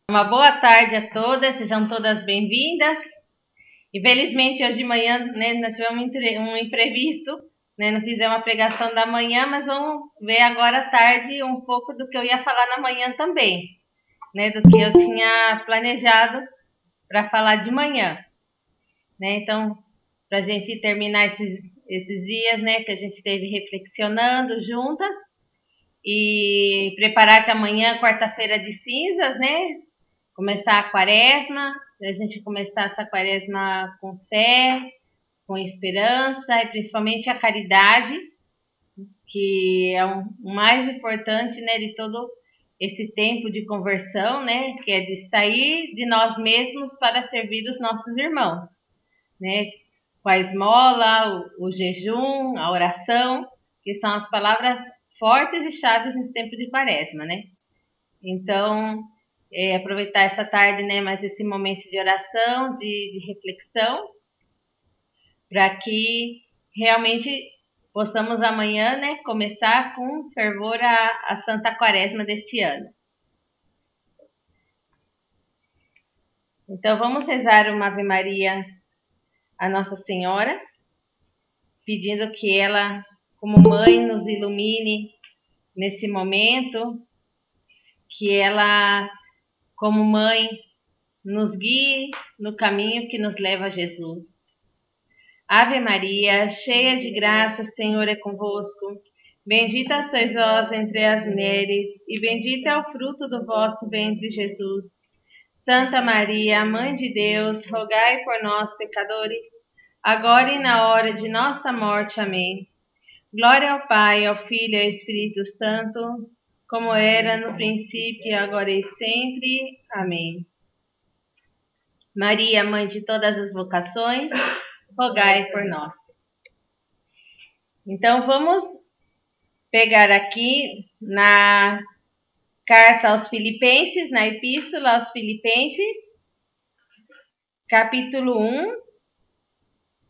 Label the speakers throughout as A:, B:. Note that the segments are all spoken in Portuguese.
A: Uma boa tarde a todas, sejam todas bem-vindas. Infelizmente, hoje de manhã, nós tivemos um imprevisto, não fizemos a pregação da manhã, mas vamos ver agora à tarde um pouco do que eu ia falar na manhã também, do que eu tinha planejado para falar de manhã. Então, para a gente terminar esses dias, que a gente esteve reflexionando juntas e preparar que amanhã, quarta-feira de cinzas, começar a quaresma, a gente começar essa quaresma com fé, com esperança e principalmente a caridade, que é o mais importante, de todo esse tempo de conversão, que é de sair de nós mesmos para servir os nossos irmãos, com a esmola, o jejum, a oração, que são as palavras fortes e chaves nesse tempo de quaresma, Então, aproveitar essa tarde, mais esse momento de oração, de reflexão, para que realmente possamos amanhã, começar com fervor a Santa Quaresma desse ano. Então, vamos rezar uma Ave Maria a Nossa Senhora, pedindo que ela, como mãe, nos ilumine nesse momento, que ela, como mãe, nos guie no caminho que nos leva a Jesus. Ave Maria, cheia de graça, Senhor é convosco. Bendita sois vós entre as mulheres, e bendito é o fruto do vosso ventre, Jesus. Santa Maria, Mãe de Deus, rogai por nós, pecadores, agora e na hora de nossa morte. Amém. Glória ao Pai, ao Filho e ao Espírito Santo, como era no princípio, agora e sempre. Amém. Maria, Mãe de todas as vocações, rogai por nós. Então, vamos pegar aqui na carta aos Filipenses, na epístola aos Filipenses, capítulo 1,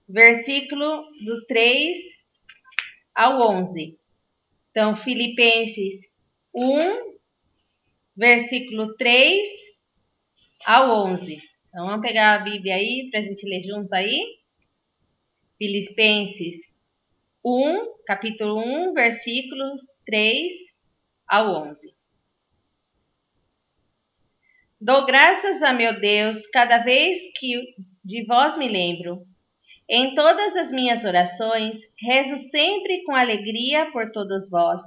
A: versículo do 3 ao 11. Então, Filipenses 1, versículo 3 ao 11. Então, vamos pegar a Bíblia aí para a gente ler junto aí. Filipenses 1, capítulo 1, versículos 3 ao 11. Dou graças a meu Deus cada vez que de vós me lembro. Em todas as minhas orações, rezo sempre com alegria por todos vós,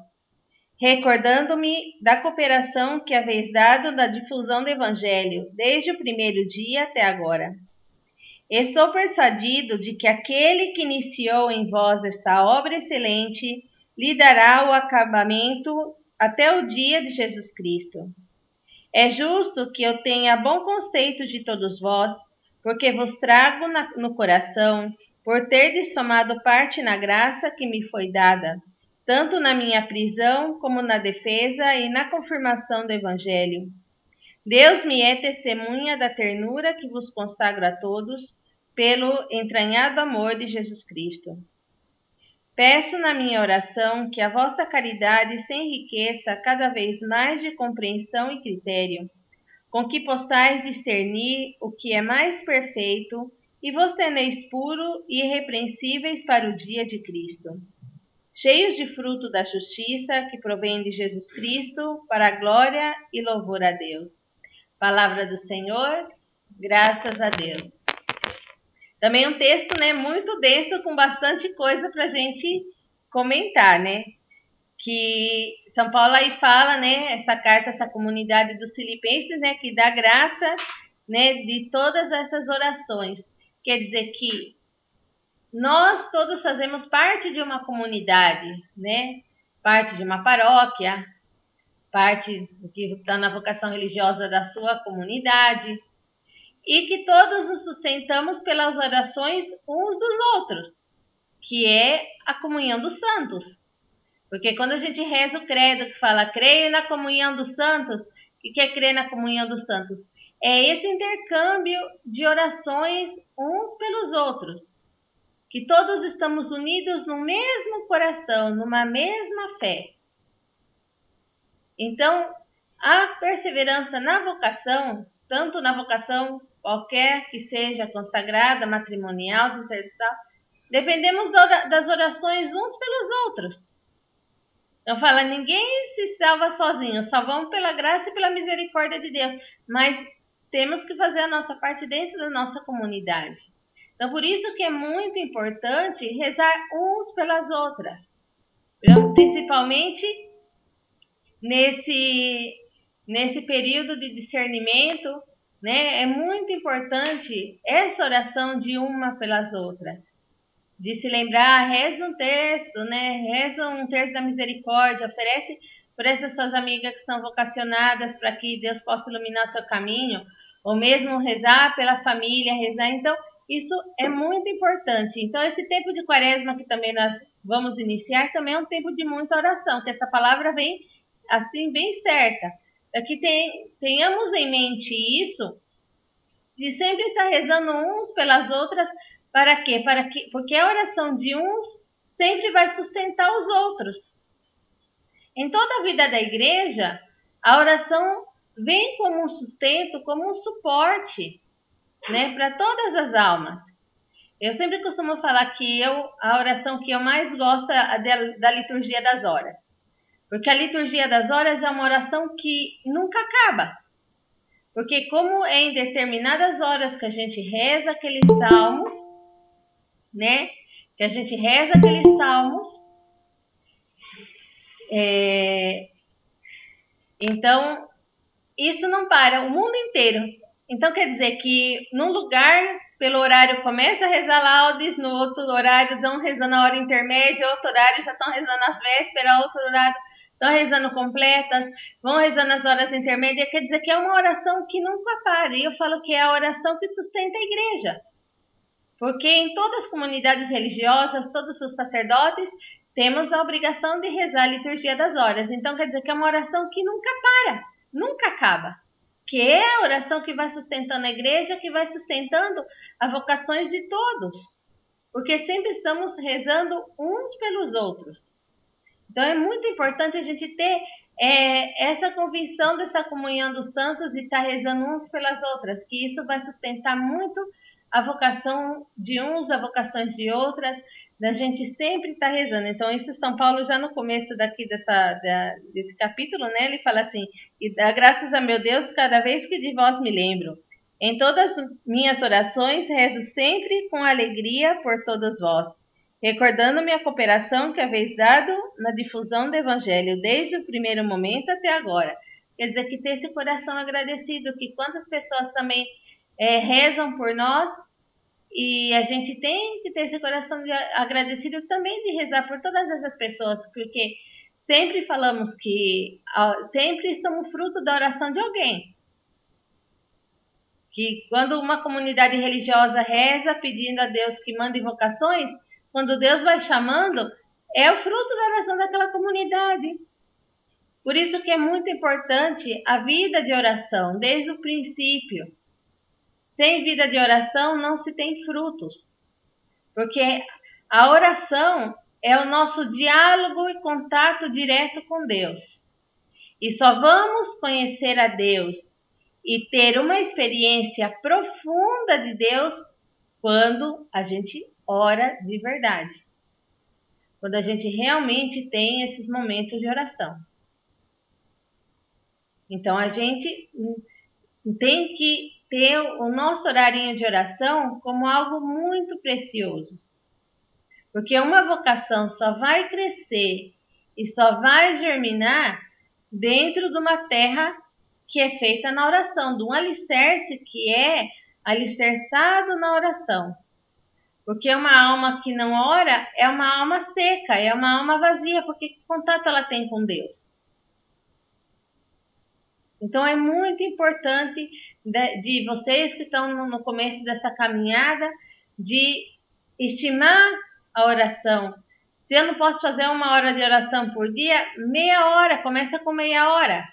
A: recordando-me da cooperação que haveis dado na difusão do Evangelho, desde o primeiro dia até agora. Estou persuadido de que aquele que iniciou em vós esta obra excelente lhe dará o acabamento até o dia de Jesus Cristo. É justo que eu tenha bom conceito de todos vós, porque vos trago no coração, por terdes tomado parte na graça que me foi dada, tanto na minha prisão como na defesa e na confirmação do Evangelho. Deus me é testemunha da ternura que vos consagro a todos, pelo entranhado amor de Jesus Cristo. Peço na minha oração que a vossa caridade se enriqueça cada vez mais de compreensão e critério, com que possais discernir o que é mais perfeito e vos teneis puro e irrepreensíveis para o dia de Cristo, cheios de fruto da justiça que provém de Jesus Cristo, para a glória e louvor a Deus. Palavra do Senhor, graças a Deus. Também um texto, muito denso, com bastante coisa para a gente comentar, Que São Paulo aí fala, essa carta, essa comunidade dos Filipenses, que dá graça, de todas essas orações. Quer dizer que nós todos fazemos parte de uma comunidade, Parte de uma paróquia, parte do que está na vocação religiosa da sua comunidade. E que todos nos sustentamos pelas orações uns dos outros, que é a comunhão dos santos. Porque quando a gente reza o credo, que fala, creio na comunhão dos santos, o que é crer na comunhão dos santos? É esse intercâmbio de orações uns pelos outros, que todos estamos unidos no mesmo coração, numa mesma fé. Então, A perseverança na vocação, tanto na vocação qualquer que seja consagrada, matrimonial, sacerdotal, dependemos das orações uns pelos outros. Então fala, ninguém se salva sozinho, só vamos pela graça e pela misericórdia de Deus, mas temos que fazer a nossa parte dentro da nossa comunidade. Então por isso que é muito importante rezar uns pelas outras, principalmente nesse período de discernimento, né? É muito importante essa oração de uma pelas outras, de se lembrar, reza um terço, né? Reza um terço da misericórdia, oferece por essas suas amigas que são vocacionadas para que Deus possa iluminar o seu caminho, ou mesmo rezar pela família, rezar. Então, isso é muito importante. Então, esse tempo de quaresma que também nós vamos iniciar, também é um tempo de muita oração, que essa palavra vem assim, bem certa. Para que tenhamos em mente isso, de sempre estar rezando uns pelas outras. Para quê? Porque a oração de uns sempre vai sustentar os outros. Em toda a vida da igreja, a oração vem como um sustento, como um suporte, né, para todas as almas. Eu sempre costumo falar que a oração que eu mais gosto é da liturgia das horas. Porque a liturgia das horas é uma oração que nunca acaba. Porque como é em determinadas horas que a gente reza aqueles salmos, né? Que a gente reza aqueles salmos. Então, isso não para, o mundo inteiro. Então, quer dizer que num lugar, pelo horário, começa a rezar laudes, no outro horário estão rezando a hora intermédia, outro horário já estão rezando as vésperas, outro horário estão rezando completas, vão rezando as horas intermédias. Quer dizer que é uma oração que nunca para. E eu falo que é a oração que sustenta a igreja. Porque em todas as comunidades religiosas, todos os sacerdotes, temos a obrigação de rezar a liturgia das horas. Então, quer dizer que é uma oração que nunca para, nunca acaba. Que é a oração que vai sustentando a igreja, que vai sustentando as vocações de todos. Porque sempre estamos rezando uns pelos outros. Então, é muito importante a gente ter essa convicção dessa comunhão dos santos e estar rezando uns pelas outras, que isso vai sustentar muito a vocação de uns, a vocações de outras, da gente sempre estar rezando. Então, isso São Paulo, já no começo desse capítulo, né, ele fala assim, e dá graças a meu Deus cada vez que de vós me lembro. Em todas as minhas orações, rezo sempre com alegria por todos vós, recordando-me a cooperação que haveis dado na difusão do Evangelho, desde o primeiro momento até agora. Quer dizer, que ter esse coração agradecido, que quantas pessoas também rezam por nós, e a gente tem que ter esse coração agradecido também de rezar por todas essas pessoas, porque sempre falamos que sempre somos fruto da oração de alguém. Que quando uma comunidade religiosa reza pedindo a Deus que mande vocações, quando Deus vai chamando, é o fruto da oração daquela comunidade. Por isso que é muito importante a vida de oração, desde o princípio. Sem vida de oração não se tem frutos, porque a oração é o nosso diálogo e contato direto com Deus. E só vamos conhecer a Deus e ter uma experiência profunda de Deus quando a gente ora de verdade. Quando a gente realmente tem esses momentos de oração. Então a gente tem que ter o nosso horarinho de oração como algo muito precioso. Porque uma vocação só vai crescer e só vai germinar dentro de uma terra que é feita na oração, de um alicerce que é alicerçado na oração. Porque uma alma que não ora é uma alma seca, é uma alma vazia, porque que contato ela tem com Deus? Então é muito importante de vocês que estão no começo dessa caminhada, de estimar a oração. Se eu não posso fazer 1 hora de oração por dia, meia hora, começa com meia hora.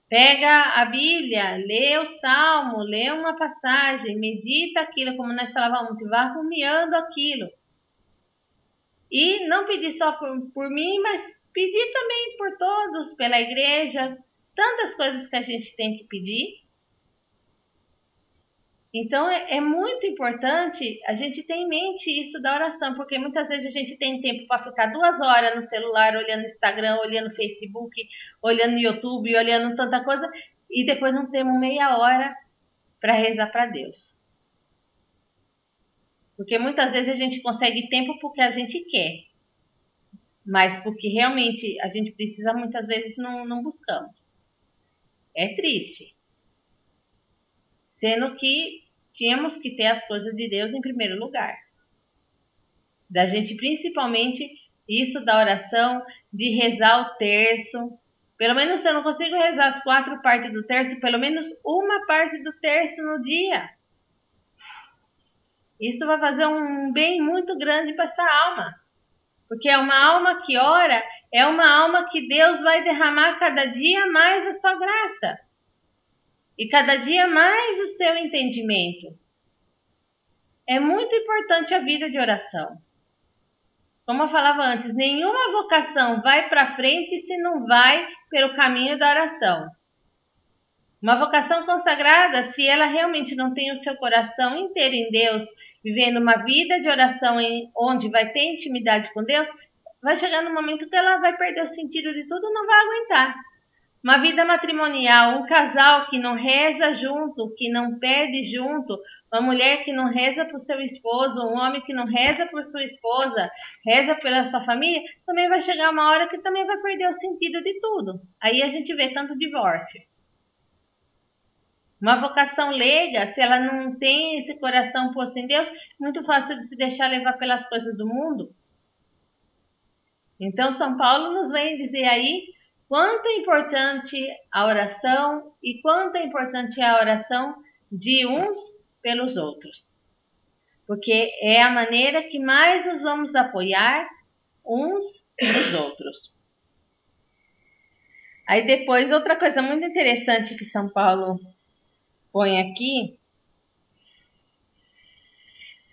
A: Pega a Bíblia, lê o Salmo, lê uma passagem, medita aquilo, como nós falávamos, vá rumiando aquilo. E não pedir só por mim, mas pedir também por todos, pela igreja, tantas coisas que a gente tem que pedir. Então, é muito importante a gente ter em mente isso da oração, porque muitas vezes a gente tem tempo para ficar 2 horas no celular, olhando Instagram, olhando Facebook, olhando YouTube, olhando tanta coisa, e depois não temos meia hora para rezar para Deus. Porque muitas vezes a gente consegue tempo porque a gente quer, mas porque realmente a gente precisa, muitas vezes não buscamos. É triste. Sendo que tínhamos que ter as coisas de Deus em primeiro lugar. Da gente, principalmente, isso da oração, de rezar o terço. Pelo menos se eu não consigo rezar as 4 partes do terço, pelo menos uma parte do terço no dia. Isso vai fazer um bem muito grande para essa alma. Porque é uma alma que ora, é uma alma que Deus vai derramar cada dia mais a sua graça. E cada dia mais o seu entendimento. É muito importante a vida de oração. Como eu falava antes, nenhuma vocação vai para frente se não vai pelo caminho da oração. Uma vocação consagrada, se ela realmente não tem o seu coração inteiro em Deus, vivendo uma vida de oração onde vai ter intimidade com Deus, vai chegar no momento que ela vai perder o sentido de tudo, não vai aguentar. Uma vida matrimonial, um casal que não reza junto, que não pede junto, uma mulher que não reza por seu esposo, um homem que não reza por sua esposa, reza pela sua família, também vai chegar uma hora que também vai perder o sentido de tudo. Aí a gente vê tanto divórcio. Uma vocação leiga, se ela não tem esse coração posto em Deus, muito fácil de se deixar levar pelas coisas do mundo. Então São Paulo nos vem dizer aí quanto é importante a oração e quanto é importante a oração de uns pelos outros. Porque é a maneira que mais nos vamos apoiar uns nos outros. Aí depois, outra coisa muito interessante que São Paulo põe aqui.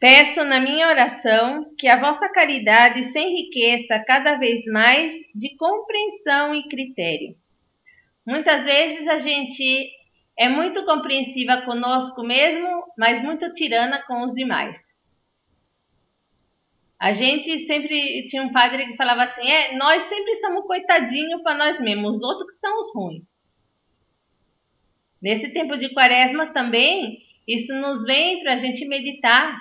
A: Peço na minha oração que a vossa caridade se enriqueça cada vez mais de compreensão e critério. Muitas vezes a gente é muito compreensiva conosco mesmo, mas muito tirana com os demais. A gente sempre tinha um padre que falava assim, nós sempre somos coitadinhos para nós mesmos, os outros que são os ruins. Nesse tempo de quaresma também, isso nos vem para a gente meditar.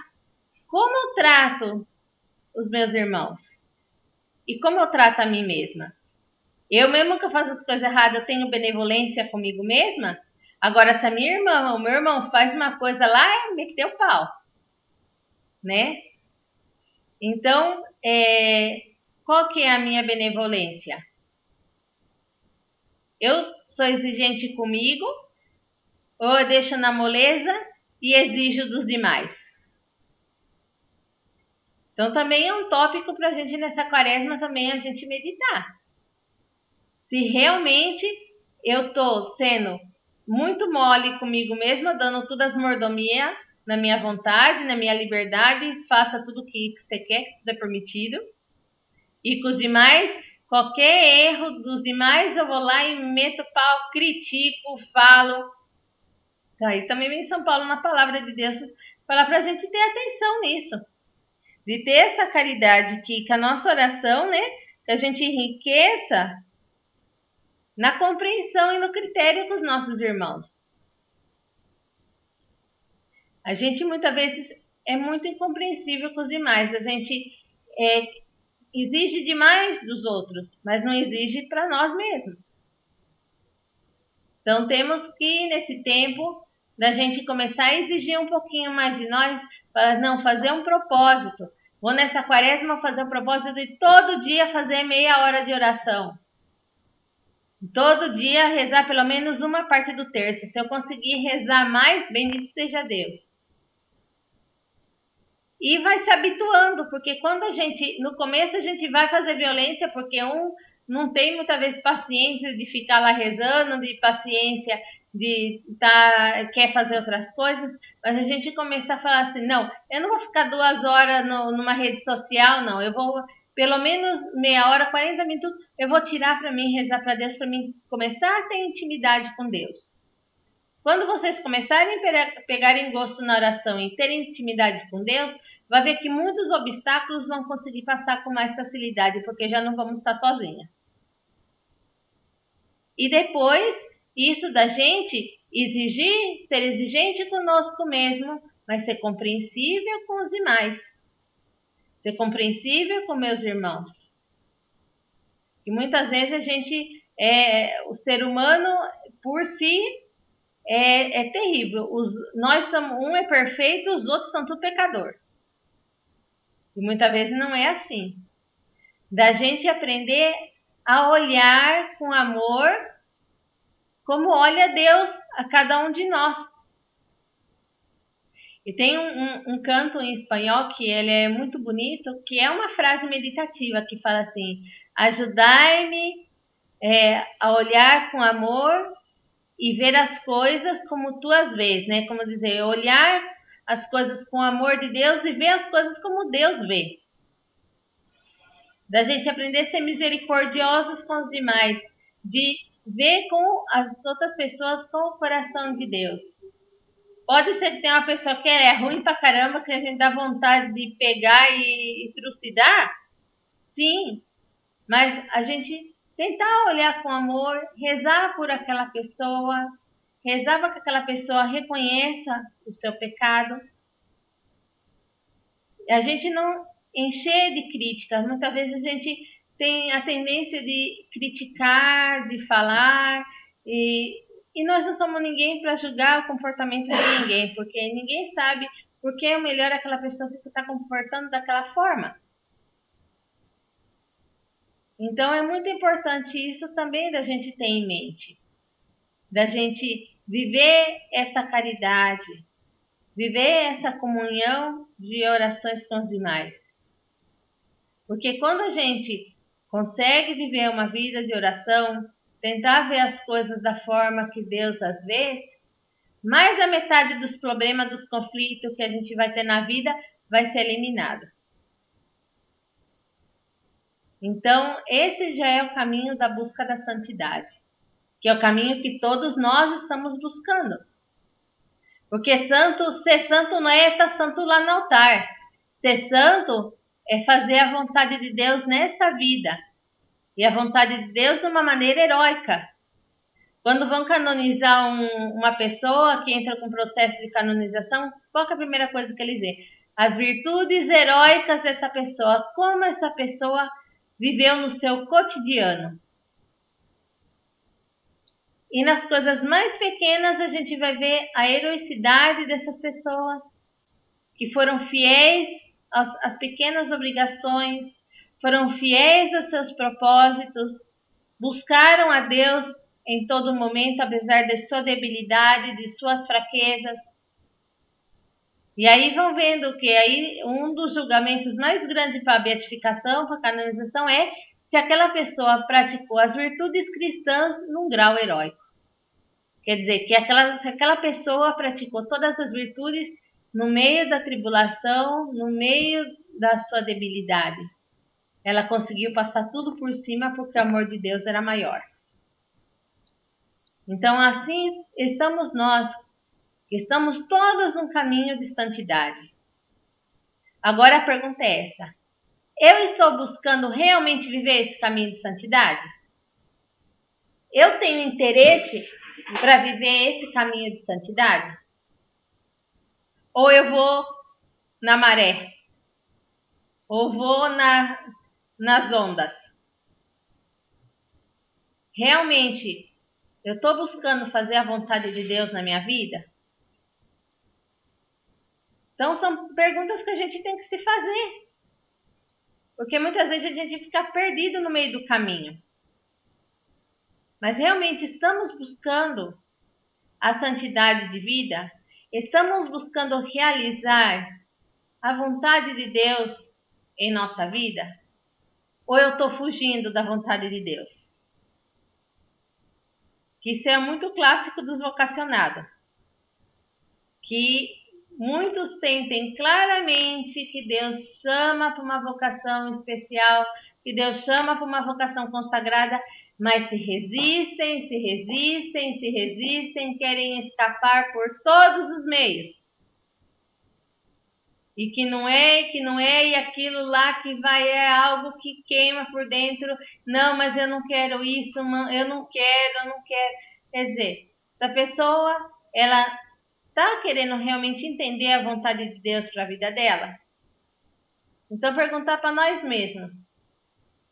A: Como eu trato os meus irmãos? E como eu trato a mim mesma? Eu mesmo que eu faço as coisas erradas, eu tenho benevolência comigo mesma? Agora, se a minha irmã ou meu irmão faz uma coisa lá, me deu pau. Né? Então, qual que é a minha benevolência? Eu sou exigente comigo, ou eu deixo na moleza e exijo dos demais? Então também é um tópico para a gente nessa quaresma também a gente meditar. Se realmente eu estou sendo muito mole comigo mesma, dando todas as mordomias na minha vontade, na minha liberdade, faça tudo o que você quer, que tudo é permitido. E com os demais, qualquer erro dos demais, eu vou lá e meto pau, critico, falo. Aí também vem São Paulo na palavra de Deus falar para a gente ter atenção nisso. De ter essa caridade que a nossa oração, né, que a gente enriqueça na compreensão e no critério com os nossos irmãos. A gente muitas vezes é muito incompreensível com os demais, a gente exige demais dos outros, mas não exige para nós mesmos. Então temos que, nesse tempo, da gente começar a exigir um pouquinho mais de nós, para não fazer um propósito. Vou nessa quaresma fazer o propósito de todo dia fazer meia hora de oração. Todo dia rezar pelo menos uma parte do terço. Se eu conseguir rezar mais, bendito seja Deus. E vai se habituando, porque quando no começo a gente vai fazer violência, porque um não tem muitas vezes paciência de ficar lá rezando, de paciência de quer fazer outras coisas, mas a gente começa a falar assim, não, eu não vou ficar 2 horas numa rede social, não, eu vou pelo menos meia hora, 40 minutos, eu vou tirar para mim, rezar para Deus, para mim começar a ter intimidade com Deus. Quando vocês começarem a pegarem gosto na oração e terem intimidade com Deus, vai ver que muitos obstáculos vão conseguir passar com mais facilidade, porque já não vamos estar sozinhas. E depois, isso da gente exigir, ser exigente conosco mesmo, mas ser compreensível com os demais. Ser compreensível com meus irmãos. E muitas vezes a gente, o ser humano por si é terrível. Nós somos, um é perfeito, os outros são tudo pecador. E muitas vezes não é assim. Da gente aprender a olhar com amor como olha Deus a cada um de nós. E tem um canto em espanhol que ele é muito bonito, que é uma frase meditativa que fala assim: ajudai-me a olhar com amor e ver as coisas como tu as vês, né? Como dizer, olhar as coisas com o amor de Deus e ver as coisas como Deus vê. Da gente aprender a ser misericordiosos com os demais, de ver com as outras pessoas com o coração de Deus. Pode ser que tenha uma pessoa que é ruim pra caramba, que a gente dá vontade de pegar e trucidar. Sim, mas a gente tentar olhar com amor, rezar por aquela pessoa, rezar para que aquela pessoa reconheça o seu pecado. A gente não encher de críticas. Muitas vezes a gente tem a tendência de criticar, de falar, e nós não somos ninguém para julgar o comportamento de ninguém, porque ninguém sabe por que é melhor aquela pessoa se está comportando daquela forma. Então é muito importante isso também da gente ter em mente, da gente viver essa caridade, viver essa comunhão de orações com os demais. Porque quando a gente consegue viver uma vida de oração, tentar ver as coisas da forma que Deus as vê, mais da metade dos problemas, dos conflitos que a gente vai ter na vida vai ser eliminado. Então, esse já é o caminho da busca da santidade, que é o caminho que todos nós estamos buscando. Porque ser santo não é estar santo lá no altar. Ser santo é fazer a vontade de Deus nesta vida. E a vontade de Deus de uma maneira heróica. Quando vão canonizar uma pessoa que entra com processo de canonização, qual é a primeira coisa que eles dizem? As virtudes heróicas dessa pessoa, como essa pessoa viveu no seu cotidiano. E nas coisas mais pequenas a gente vai ver a heroicidade dessas pessoas que foram fiéis às pequenas obrigações, foram fiéis aos seus propósitos, buscaram a Deus em todo momento, apesar de sua debilidade, de suas fraquezas. E aí vão vendo que aí um dos julgamentos mais grandes para a beatificação, para a canonização, é se aquela pessoa praticou as virtudes cristãs num grau heróico. Quer dizer, que se aquela pessoa praticou todas as virtudes no meio da tribulação, no meio da sua debilidade. Ela conseguiu passar tudo por cima porque o amor de Deus era maior. Então, assim estamos nós, estamos todos no caminho de santidade. Agora a pergunta é essa: eu estou buscando realmente viver esse caminho de santidade? Eu tenho interesse para viver esse caminho de santidade? Ou eu vou na maré? Ou vou nas ondas? Realmente, eu estou buscando fazer a vontade de Deus na minha vida? Então, são perguntas que a gente tem que se fazer. Porque muitas vezes a gente fica perdido no meio do caminho. Mas realmente estamos buscando a santidade de vida? Estamos buscando realizar a vontade de Deus em nossa vida? Ou eu estou fugindo da vontade de Deus? Que isso é muito clássico dos vocacionados. Que muitos sentem claramente que Deus chama para uma vocação especial, que Deus chama para uma vocação consagrada, mas se resistem, se resistem, se resistem, querem escapar por todos os meios. E que não é, e aquilo lá que vai é algo que queima por dentro. Não, mas eu não quero isso, eu não quero. Quer dizer, essa pessoa, ela está querendo realmente entender a vontade de Deus para a vida dela? Então, perguntar para nós mesmos: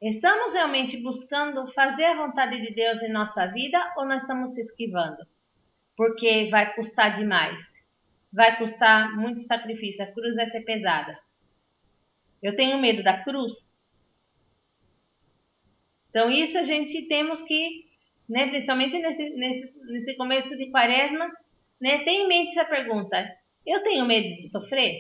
A: estamos realmente buscando fazer a vontade de Deus em nossa vida ou nós estamos se esquivando? Porque vai custar demais. Vai custar muito sacrifício. A cruz vai ser pesada. Eu tenho medo da cruz. Então, isso a gente temos que, né, principalmente nesse começo de quaresma, né, ter em mente essa pergunta: eu tenho medo de sofrer?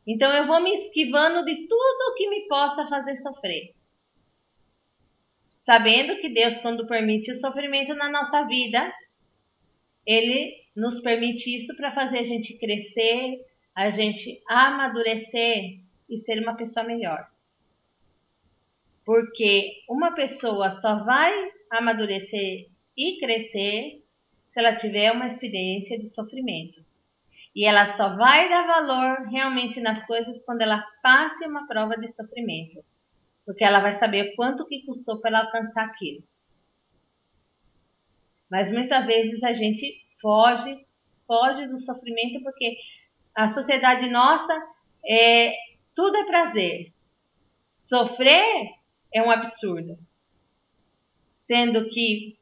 A: Então eu vou me esquivando de tudo que me possa fazer sofrer. Sabendo que Deus, quando permite o sofrimento na nossa vida, Ele nos permite isso para fazer a gente crescer, a gente amadurecer e ser uma pessoa melhor. Porque uma pessoa só vai amadurecer e crescer se ela tiver uma experiência de sofrimento. E ela só vai dar valor realmente nas coisas quando ela passe uma prova de sofrimento. Porque ela vai saber quanto que custou para ela alcançar aquilo. Mas muitas vezes a gente foge do sofrimento porque a sociedade nossa, tudo é prazer. Sofrer é um absurdo. Sendo que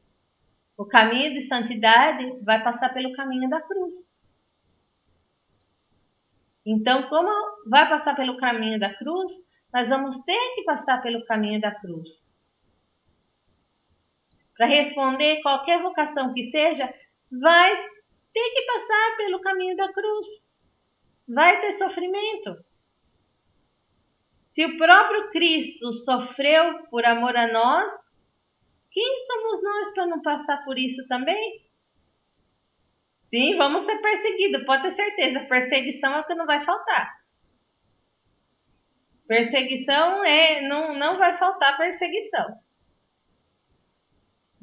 A: o caminho de santidade vai passar pelo caminho da cruz. Então, como vai passar pelo caminho da cruz, nós vamos ter que passar pelo caminho da cruz. Para responder qualquer vocação que seja, vai ter que passar pelo caminho da cruz. Vai ter sofrimento. Se o próprio Cristo sofreu por amor a nós, quem somos nós para não passar por isso também? Sim, vamos ser perseguidos, pode ter certeza. Perseguição é o que não vai faltar. Perseguição não vai faltar perseguição.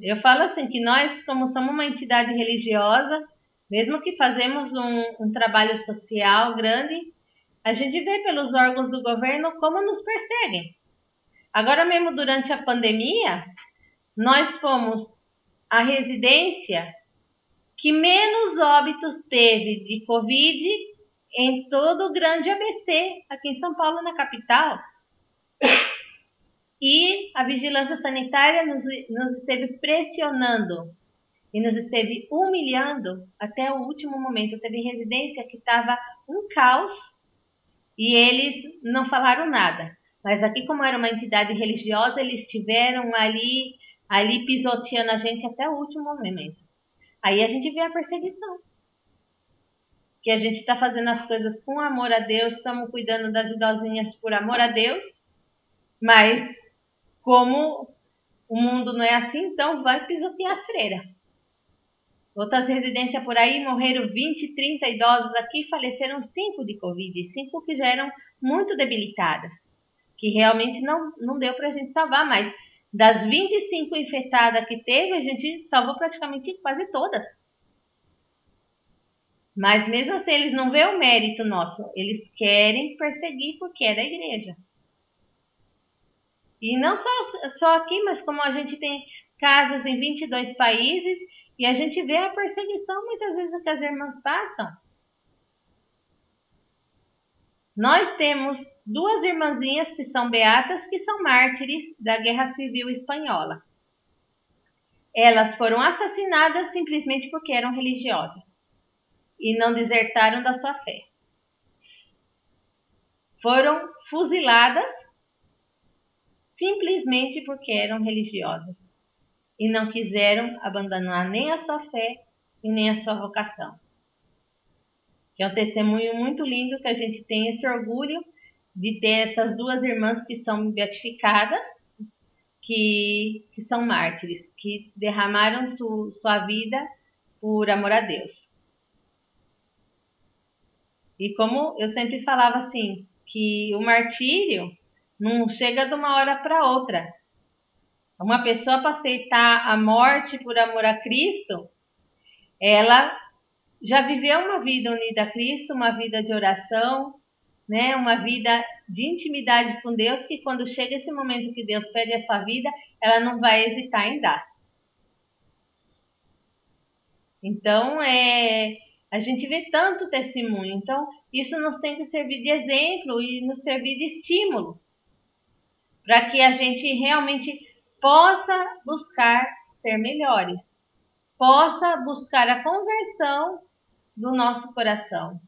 A: Eu falo assim, que nós, como somos uma entidade religiosa, mesmo que fazemos um trabalho social grande, a gente vê pelos órgãos do governo como nos perseguem. Agora mesmo durante a pandemia, nós fomos a residência que menos óbitos teve de Covid em todo o grande ABC, aqui em São Paulo, na capital. E a vigilância sanitária nos esteve pressionando e nos esteve humilhando até o último momento. Teve residência que estava um caos e eles não falaram nada. Mas aqui, como era uma entidade religiosa, eles estiveram ali pisoteando a gente até o último momento. Aí a gente vê a perseguição. Que a gente está fazendo as coisas com amor a Deus, estamos cuidando das idosinhas por amor a Deus, mas como o mundo não é assim, então vai pisotear as freiras. Outras residências por aí morreram 20, 30 idosos aqui, faleceram 5 de Covid, 5 que já eram muito debilitadas, que realmente não deu para a gente salvar, mas das 25 infectadas que teve, a gente salvou praticamente quase todas. Mas mesmo assim, eles não veem o mérito nosso, eles querem perseguir porque é da igreja. E não só aqui, mas como a gente tem casas em 22 países e a gente vê a perseguição muitas vezes que as irmãs passam. Nós temos 2 irmãzinhas que são beatas, que são mártires da Guerra Civil Espanhola. Elas foram assassinadas simplesmente porque eram religiosas e não desertaram da sua fé. Foram fuziladas simplesmente porque eram religiosas e não quiseram abandonar nem a sua fé e nem a sua vocação. Que é um testemunho muito lindo, que a gente tem esse orgulho de ter essas 2 irmãs que são beatificadas, que são mártires, que derramaram sua vida por amor a Deus. E como eu sempre falava assim, que o martírio não chega de uma hora para outra. Uma pessoa para aceitar a morte por amor a Cristo, ela já viveu uma vida unida a Cristo, uma vida de oração, né? Uma vida de intimidade com Deus, que quando chega esse momento que Deus pede a sua vida, ela não vai hesitar em dar. Então, a gente vê tanto testemunho. Então, isso nos tem que servir de exemplo e nos servir de estímulo para que a gente realmente possa buscar ser melhores, possa buscar a conversão do nosso coração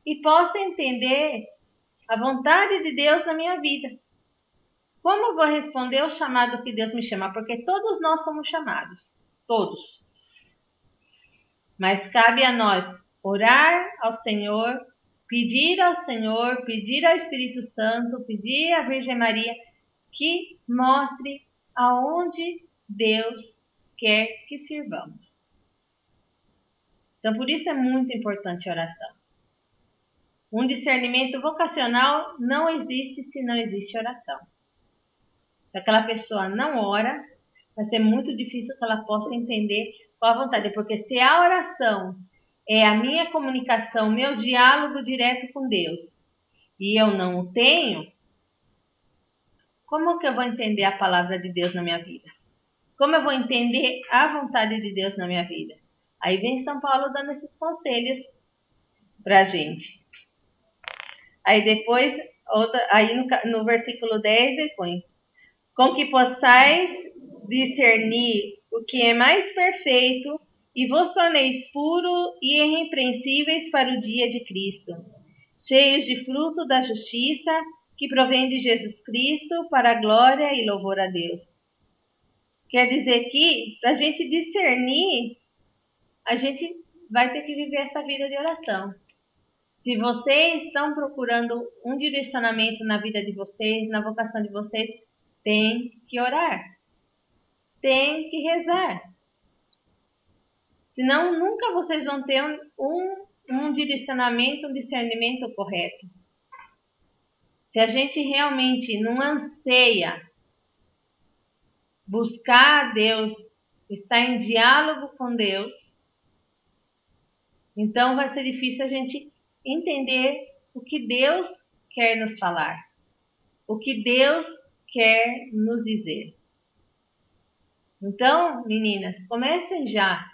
A: e possa entender a vontade de Deus na minha vida. Como eu vou responder o chamado que Deus me chama? Porque todos nós somos chamados, todos. Mas cabe a nós orar ao Senhor, pedir ao Senhor, pedir ao Espírito Santo, pedir à Virgem Maria que mostre aonde Deus quer que sirvamos. Então, por isso é muito importante a oração. Um discernimento vocacional não existe se não existe oração. Se aquela pessoa não ora, vai ser muito difícil que ela possa entender qual a vontade. Porque se a oração é a minha comunicação, meu diálogo direto com Deus, e eu não o tenho, como que eu vou entender a palavra de Deus na minha vida? Como eu vou entender a vontade de Deus na minha vida? Aí vem São Paulo dando esses conselhos para a gente. Aí depois, aí no versículo 10 ele põe: com que possais discernir o que é mais perfeito e vos torneis puros e irrepreensíveis para o dia de Cristo, cheios de fruto da justiça que provém de Jesus Cristo para a glória e louvor a Deus. Quer dizer que, para a gente discernir, a gente vai ter que viver essa vida de oração. Se vocês estão procurando um direcionamento na vida de vocês, na vocação de vocês, tem que orar. Tem que rezar. Senão, nunca vocês vão ter um direcionamento, um discernimento correto. Se a gente realmente não anseia buscar Deus, estar em diálogo com Deus, então vai ser difícil a gente entender o que Deus quer nos falar, o que Deus quer nos dizer. Então, meninas, comecem já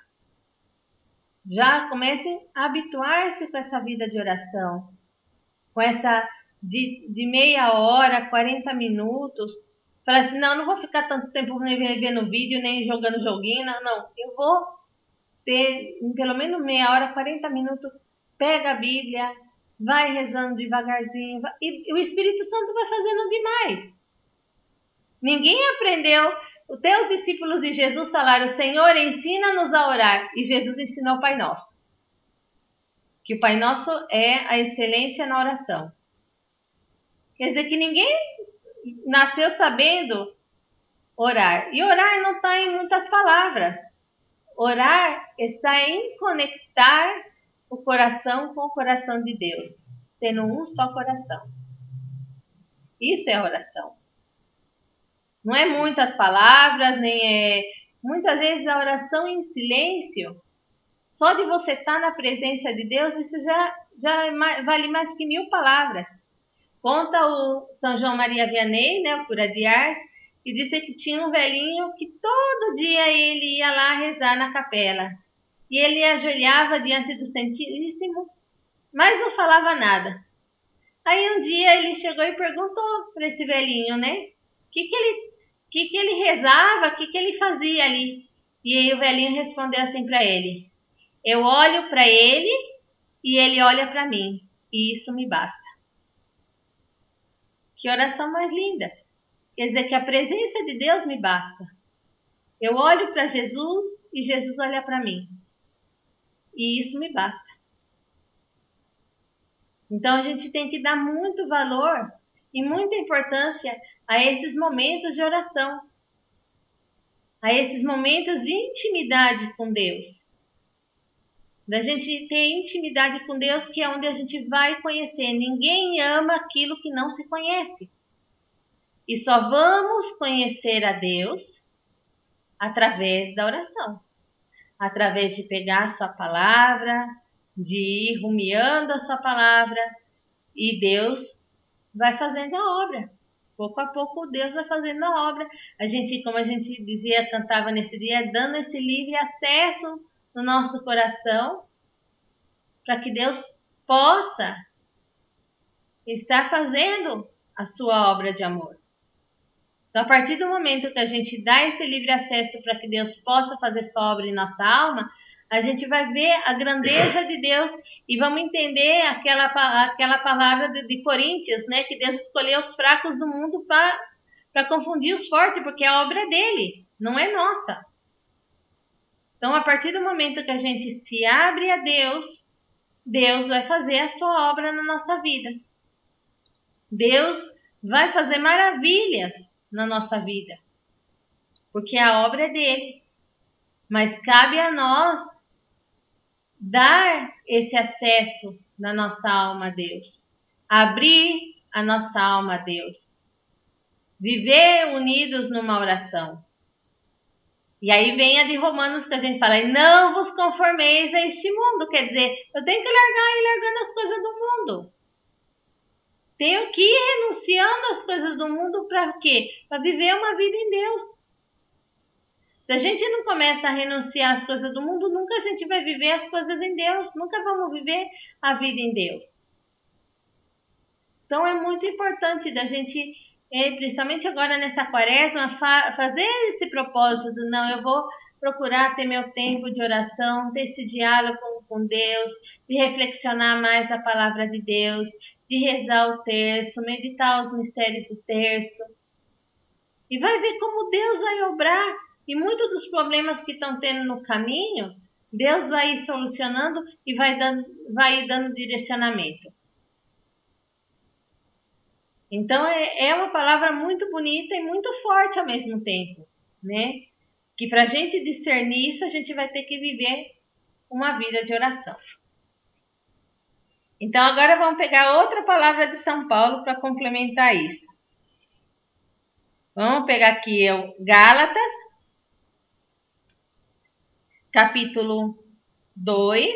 A: comecem a habituar-se com essa vida de oração, com essa de meia hora, 40 minutos. Fala assim, não vou ficar tanto tempo vendo vídeo, nem jogando joguinho, não. Eu vou ter pelo menos meia hora, 40 minutos, pega a Bíblia, vai rezando devagarzinho, e o Espírito Santo vai fazendo demais. Ninguém aprendeu. Os teus discípulos de Jesus falaram: Senhor, ensina-nos a orar. E Jesus ensinou o Pai Nosso. Que o Pai Nosso é a excelência na oração. Quer dizer que ninguém nasceu sabendo orar. E orar não está em muitas palavras. Orar está em conectar o coração com o coração de Deus, sendo um só coração. Isso é oração. Não é muitas palavras, nem é... Muitas vezes a oração em silêncio, só de você estar na presença de Deus, isso já vale mais que 1000 palavras. Conta o São João Maria Vianney, né, o cura de Ars, e disse que tinha um velhinho que todo dia ele ia lá rezar na capela. E ele ajoelhava diante do Santíssimo, mas não falava nada. Aí um dia ele chegou e perguntou para esse velhinho, né, o que ele rezava, o que ele fazia ali. E aí o velhinho respondeu assim para ele: eu olho para ele e ele olha para mim, e isso me basta. Que oração mais linda! Quer dizer que a presença de Deus me basta. Eu olho para Jesus e Jesus olha para mim, e isso me basta. Então a gente tem que dar muito valor e muita importância a esses momentos de oração, a esses momentos de intimidade com Deus. da gente ter intimidade com Deus, que é onde a gente vai conhecer. Ninguém ama aquilo que não se conhece. E só vamos conhecer a Deus através da oração. Através de pegar a sua palavra, de ir rumiando a sua palavra, e Deus vai fazendo a obra. Pouco a pouco Deus vai fazendo a obra. A gente, como a gente dizia, cantava nesse dia, dando esse livre acesso no nosso coração, para que Deus possa estar fazendo a sua obra de amor. Então, a partir do momento que a gente dá esse livre acesso para que Deus possa fazer sua obra em nossa alma, a gente vai ver a grandeza de Deus e vamos entender aquela palavra de Coríntios, né? Que Deus escolheu os fracos do mundo para confundir os fortes, porque a obra é dele, não é nossa. Então, a partir do momento que a gente se abre a Deus, Deus vai fazer a sua obra na nossa vida. Deus vai fazer maravilhas na nossa vida, porque a obra é dele, mas cabe a nós dar esse acesso na nossa alma a Deus, abrir a nossa alma a Deus, viver unidos numa oração. E aí vem a de Romanos que a gente fala, não vos conformeis a este mundo, quer dizer, eu tenho que ir largando as coisas do mundo. Tenho que ir renunciando às coisas do mundo para quê? Para viver uma vida em Deus. Se a gente não começa a renunciar às coisas do mundo, nunca a gente vai viver as coisas em Deus. Nunca vamos viver a vida em Deus. Então é muito importante da gente, principalmente agora nessa quaresma, fazer esse propósito. Não, eu vou procurar ter meu tempo de oração, ter esse diálogo com Deus, de reflexionar mais a palavra de Deus, de rezar o terço, meditar os mistérios do terço. E vai ver como Deus vai obrar. E muitos dos problemas que estão tendo no caminho, Deus vai ir solucionando e vai ir dando direcionamento. Então é uma palavra muito bonita e muito forte ao mesmo tempo, né? Que para a gente discernir isso, a gente vai ter que viver uma vida de oração. Então agora vamos pegar outra palavra de São Paulo para complementar isso. Vamos pegar aqui Gálatas, capítulo 2,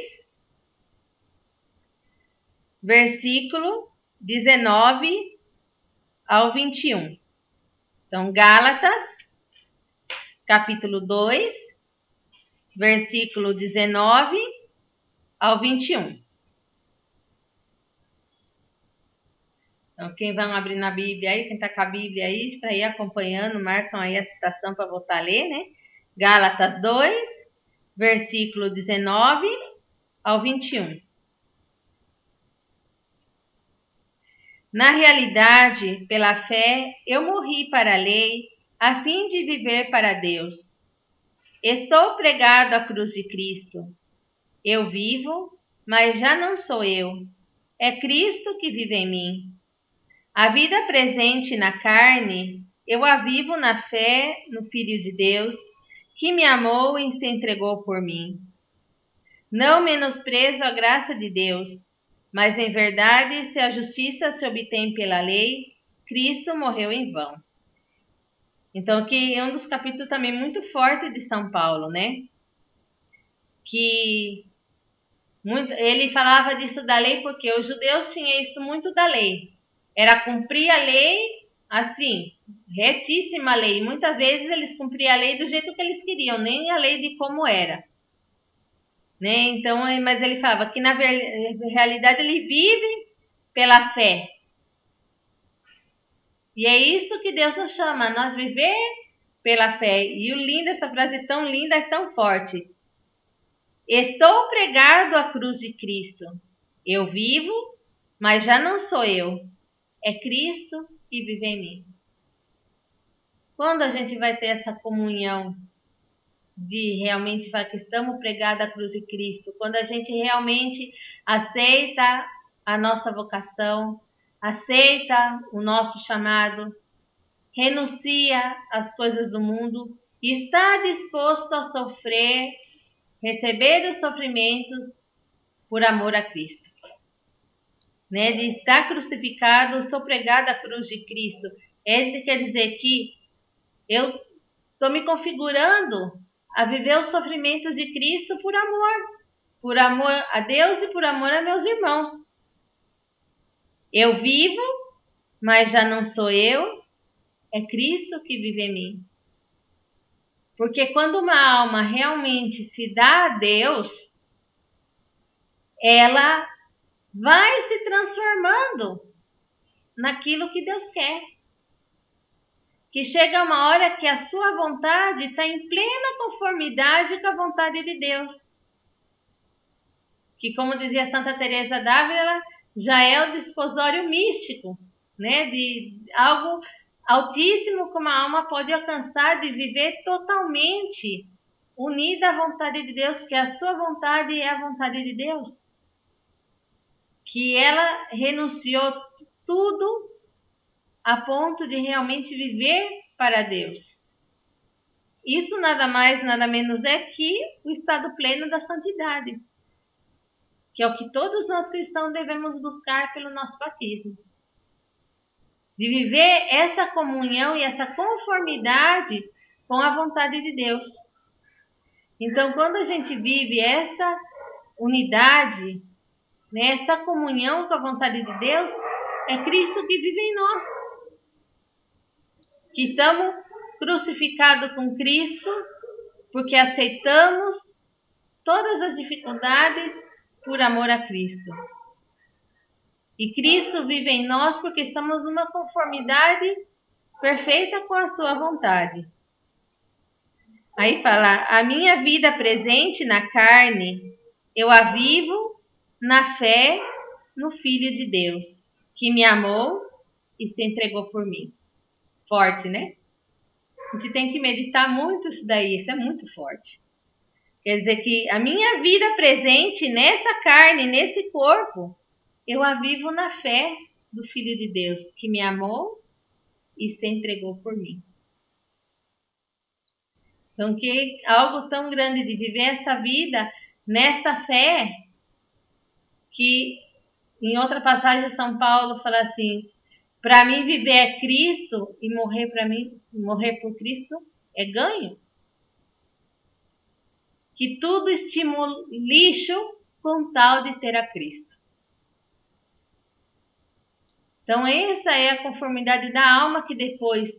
A: versículo 19 ao 21. Então, Gálatas, capítulo 2, versículo 19 ao 21. Então, quem vai abrir na Bíblia aí, quem está com a Bíblia aí, para ir acompanhando, marcam aí a citação para voltar a ler, né? Gálatas 2, versículo 19 ao 21. Na realidade, pela fé, eu morri para a lei, a fim de viver para Deus. Estou pregado à cruz de Cristo. Eu vivo, mas já não sou eu. É Cristo que vive em mim. A vida presente na carne, eu a vivo na fé no Filho de Deus, que me amou e se entregou por mim. Não menosprezo a graça de Deus, mas em verdade, se a justiça se obtém pela lei, Cristo morreu em vão. Então, que é um dos capítulos também muito forte de São Paulo, né? Que ele falava disso da lei porque os judeus tinham isso muito da lei. Era cumprir a lei assim, retíssima a lei. Muitas vezes eles cumpriam a lei do jeito que eles queriam, nem a lei de como era. Né? Então, mas ele falava que na realidade ele vive pela fé. E é isso que Deus nos chama, nós viver pela fé. E o lindo, essa frase tão linda e tão forte. Estou pregado à cruz de Cristo. Eu vivo, mas já não sou eu. É Cristo que vive em mim. Quando a gente vai ter essa comunhão de realmente falar que estamos pregados à cruz de Cristo, quando a gente realmente aceita a nossa vocação, aceita o nosso chamado, renuncia às coisas do mundo e está disposto a sofrer receber os sofrimentos por amor a Cristo. Né? De estar crucificado, estou pregado à cruz de Cristo. Quer dizer que eu estou me configurando a viver os sofrimentos de Cristo por amor a Deus e por amor a meus irmãos. Eu vivo, mas já não sou eu, é Cristo que vive em mim. Porque quando uma alma realmente se dá a Deus, ela vai se transformando naquilo que Deus quer. Que chega uma hora que a sua vontade está em plena conformidade com a vontade de Deus. Que, como dizia Santa Teresa d'Ávila, já é o desposório místico, né? De algo altíssimo que uma alma pode alcançar, de viver totalmente unida à vontade de Deus, que a sua vontade é a vontade de Deus. Que ela renunciou tudo a ponto de realmente viver para Deus. Isso nada mais, nada menos é que o estado pleno da santidade, que é o que todos nós cristãos devemos buscar pelo nosso batismo. De viver essa comunhão e essa conformidade com a vontade de Deus. Então, quando a gente vive essa unidade, né, essa comunhão com a vontade de Deus, é Cristo que vive em nós. Que estamos crucificados com Cristo, porque aceitamos todas as dificuldades por amor a Cristo. E Cristo vive em nós porque estamos numa conformidade perfeita com a sua vontade. Aí fala, a minha vida presente na carne, eu a vivo na fé no Filho de Deus, que me amou e se entregou por mim. Forte, né? A gente tem que meditar muito isso daí, isso é muito forte. Quer dizer que a minha vida presente nessa carne, nesse corpo, eu a vivo na fé do Filho de Deus, que me amou e se entregou por mim. Então, que algo tão grande de viver essa vida nessa fé, que em outra passagem de São Paulo fala assim, para mim viver é Cristo e morrer por Cristo é ganho. Que tudo estimula lixo com tal de ter a Cristo. Então, essa é a conformidade da alma que depois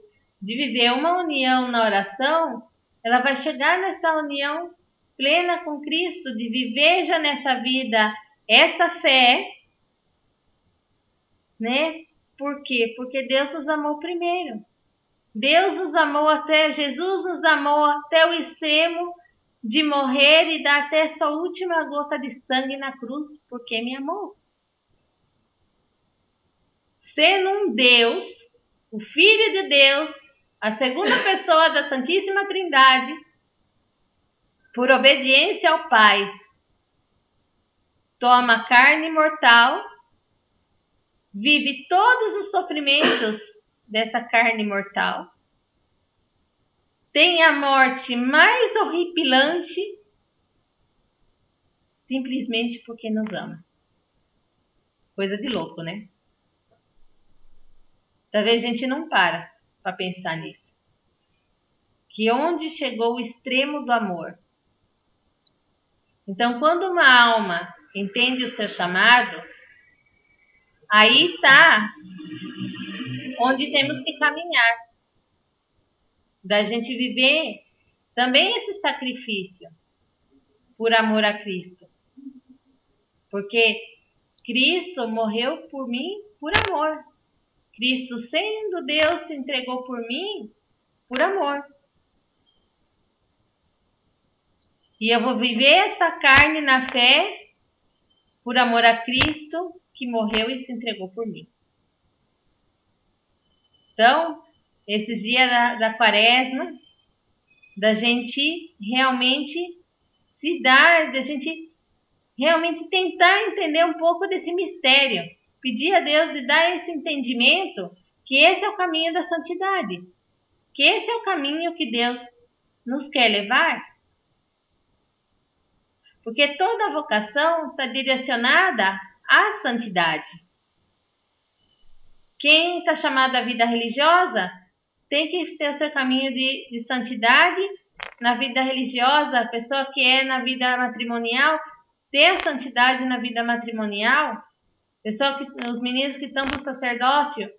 A: de viver uma união na oração, ela vai chegar nessa união plena com Cristo, de viver já nessa vida essa fé, né? Por quê? Porque Deus nos amou primeiro. Deus nos amou Jesus nos amou até o extremo de morrer e dar até sua última gota de sangue na cruz, porque me amou. Sendo um Deus, o Filho de Deus, a segunda pessoa da Santíssima Trindade, por obediência ao Pai, toma carne mortal, vive todos os sofrimentos dessa carne mortal, tem a morte mais horripilante, simplesmente porque nos ama. Coisa de louco, né? Talvez a gente não para pensar nisso. Que onde chegou o extremo do amor? Então, quando uma alma entende o seu chamado, aí está onde temos que caminhar. Da gente viver também esse sacrifício por amor a Cristo. Porque Cristo morreu por mim por amor. Cristo, sendo Deus, se entregou por mim por amor. E eu vou viver essa carne na fé por amor a Cristo, que morreu e se entregou por mim. Então, esses dias da quaresma, da gente realmente se dar, da gente realmente tentar entender um pouco desse mistério. Pedir a Deus de dar esse entendimento, que esse é o caminho da santidade. Que esse é o caminho que Deus nos quer levar. Porque toda vocação está direcionada à santidade. Quem está chamado à vida religiosa tem que ter o seu caminho de santidade na vida religiosa. A pessoa que é na vida matrimonial, ter a santidade na vida matrimonial. Os meninos que estão no sacerdócio,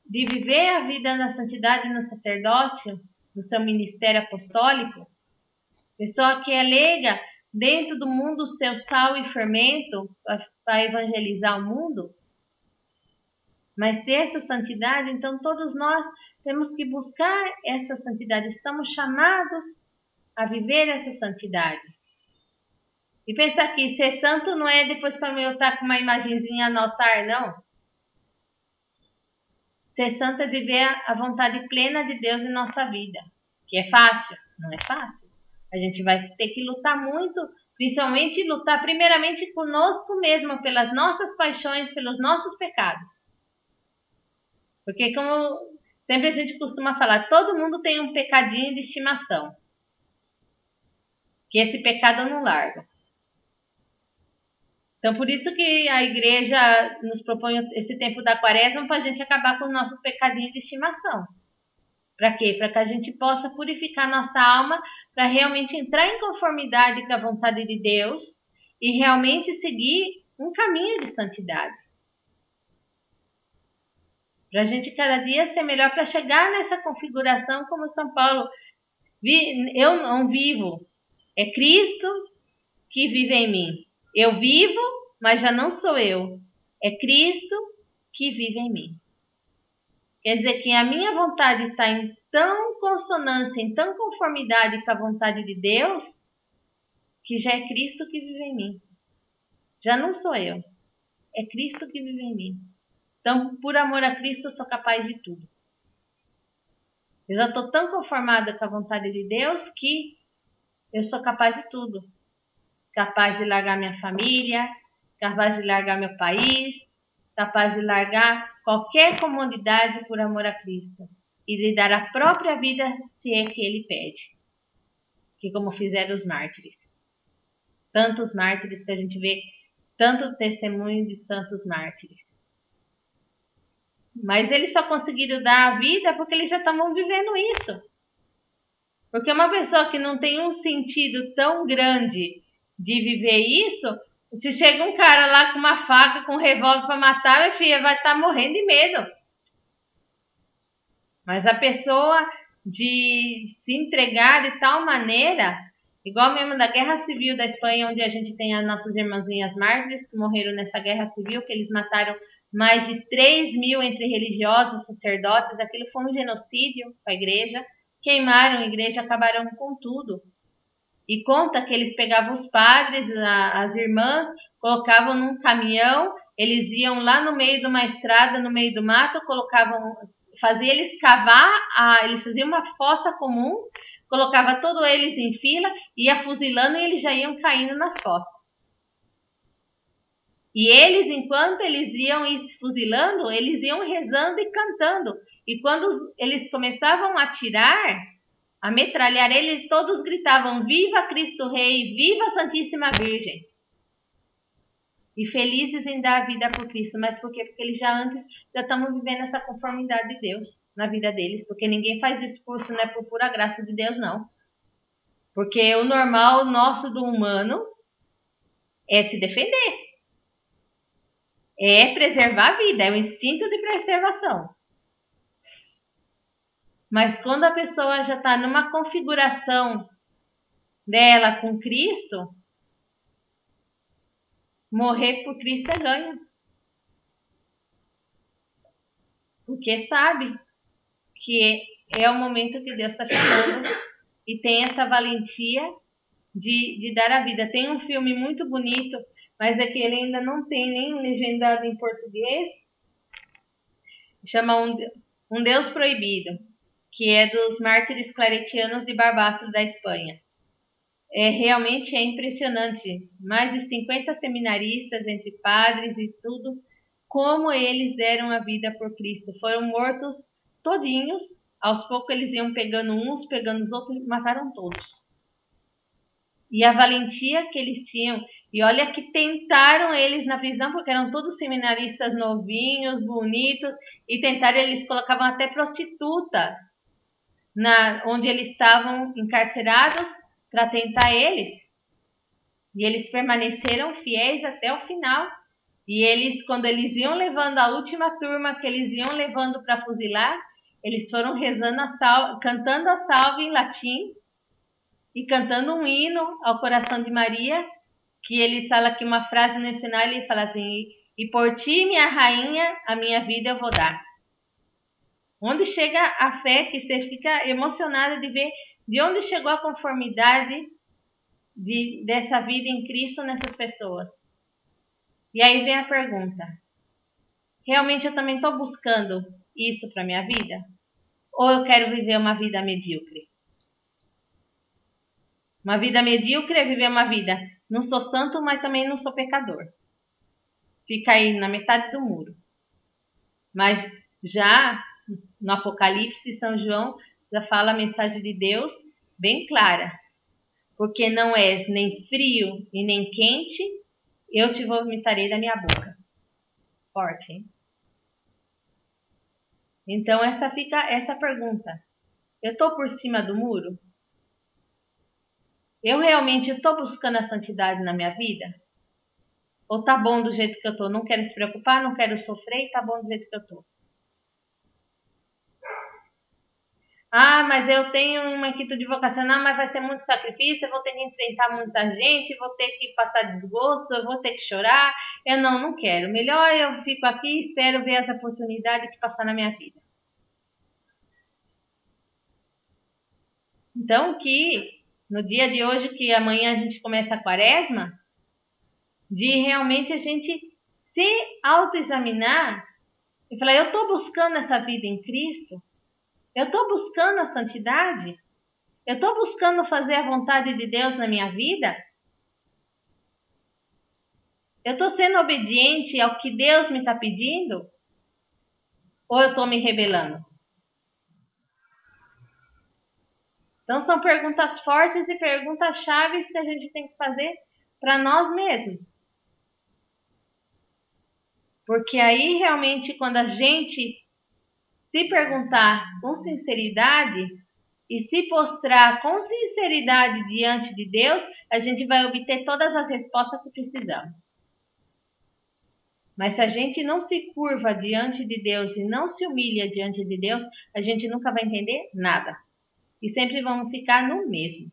A: de viver a vida na santidade no sacerdócio, no seu ministério apostólico. Pessoa que é leiga, dentro do mundo, seu sal e fermento, para evangelizar o mundo. Mas ter essa santidade, então todos nós temos que buscar essa santidade. Estamos chamados a viver essa santidade. E pensa que ser santo não é depois para eu estar com uma imagenzinha no altar, não. Ser santo é viver a vontade plena de Deus em nossa vida. Que é fácil? Não é fácil. A gente vai ter que lutar muito, principalmente lutar primeiramente conosco mesmo, pelas nossas paixões, pelos nossos pecados. Porque como sempre a gente costuma falar, todo mundo tem um pecadinho de estimação. Que esse pecado eu não largo. Então, por isso que a igreja nos propõe esse tempo da quaresma para a gente acabar com os nossos pecadinhos de estimação. Para quê? Para que a gente possa purificar nossa alma, para realmente entrar em conformidade com a vontade de Deus e realmente seguir um caminho de santidade. Para a gente cada dia ser melhor, para chegar nessa configuração como São Paulo. Eu não vivo, é Cristo que vive em mim. Eu vivo, mas já não sou eu. É Cristo que vive em mim. Quer dizer que a minha vontade está em tão consonância, em tão conformidade com a vontade de Deus, que já é Cristo que vive em mim. Já não sou eu. É Cristo que vive em mim. Então, por amor a Cristo, eu sou capaz de tudo. Eu já estou tão conformada com a vontade de Deus que eu sou capaz de tudo. Capaz de largar minha família, capaz de largar meu país, capaz de largar qualquer comodidade por amor a Cristo e de dar a própria vida se é que Ele pede. Que como fizeram os mártires. Tantos mártires que a gente vê, tanto testemunho de santos mártires. Mas eles só conseguiram dar a vida porque eles já estavam vivendo isso. Porque uma pessoa que não tem um sentido tão grande de viver isso, se chega um cara lá com uma faca, com um revólver para matar, minha filha vai estar morrendo de medo. Mas a pessoa de se entregar de tal maneira, igual mesmo da Guerra Civil da Espanha, onde a gente tem as nossas irmãzinhas mártires que morreram nessa Guerra Civil, que eles mataram mais de 3.000 entre religiosos, sacerdotes, aquilo foi um genocídio com a igreja, queimaram a igreja, acabaram com tudo. E conta que eles pegavam os padres, as irmãs, colocavam num caminhão, eles iam lá no meio de uma estrada, no meio do mato, fazia eles cavar, eles faziam uma fossa comum, colocava todos eles em fila, ia fuzilando e eles já iam caindo nas fossas. E eles, enquanto eles iam se fuzilando, eles iam rezando e cantando. E quando eles começavam a atirar, a metralhar eles, todos gritavam: Viva Cristo Rei, viva a Santíssima Virgem. E felizes em dar a vida por Cristo. Mas por quê? Porque eles já estavam vivendo essa conformidade de Deus na vida deles. Porque ninguém faz isso não é por pura graça de Deus, não. Porque o normal nosso do humano é se defender. É preservar a vida, é o instinto de preservação. Mas quando a pessoa já está numa configuração dela com Cristo, morrer por Cristo é ganho. Porque sabe que é o momento que Deus está chamando e tem essa valentia de dar a vida. Tem um filme muito bonito, mas é que ele ainda não tem nem legendado em português. Chama Um Deus Proibido, que é dos mártires claretianos de Barbastro da Espanha. Realmente é impressionante. Mais de 50 seminaristas, entre padres e tudo, como eles deram a vida por Cristo. Foram mortos todinhos, aos poucos eles iam pegando uns, pegando os outros, mataram todos. e a valentia que eles tinham. E olha que tentaram eles na prisão, porque eram todos seminaristas novinhos, bonitos, e tentaram, eles colocavam até prostitutas onde eles estavam encarcerados para tentar eles. E eles permaneceram fiéis até o final. E eles, quando eles iam levando a última turma, que eles iam levando para fuzilar, eles foram rezando cantando a salve em latim e cantando um hino ao coração de Maria, que ele fala aqui uma frase no final, ele fala assim: e por ti, minha rainha, a minha vida eu vou dar. Onde chega a fé, que você fica emocionada de ver de onde chegou a conformidade dessa vida em Cristo nessas pessoas. E aí vem a pergunta: realmente eu também estou buscando isso para minha vida? Ou eu quero viver uma vida medíocre? Uma vida medíocre é viver uma vida, não sou santo, mas também não sou pecador. Fica aí na metade do muro. Mas já no Apocalipse, São João já fala a mensagem de Deus bem clara. Porque não és nem frio e nem quente, eu te vomitarei da minha boca. Forte, hein? Então fica essa pergunta. Eu estou por cima do muro? Eu realmente estou buscando a santidade na minha vida? Ou tá bom do jeito que eu estou? Não quero se preocupar, não quero sofrer e tá bom do jeito que eu estou. Ah, mas eu tenho uma atitude vocacional, mas vai ser muito sacrifício, eu vou ter que enfrentar muita gente, vou ter que passar desgosto, eu vou ter que chorar. Eu não quero. Melhor eu fico aqui e espero ver as oportunidades que passar na minha vida. Então, que no dia de hoje, que amanhã a gente começa a quaresma, de realmente a gente se autoexaminar e falar: eu estou buscando essa vida em Cristo? Eu estou buscando a santidade? Eu estou buscando fazer a vontade de Deus na minha vida? Eu estou sendo obediente ao que Deus me está pedindo? Ou eu estou me rebelando? Então são perguntas fortes e perguntas chaves que a gente tem que fazer para nós mesmos. Porque aí realmente, quando a gente se perguntar com sinceridade e se postrar com sinceridade diante de Deus, a gente vai obter todas as respostas que precisamos. Mas se a gente não se curva diante de Deus e não se humilha diante de Deus, a gente nunca vai entender nada. E sempre vamos ficar no mesmo.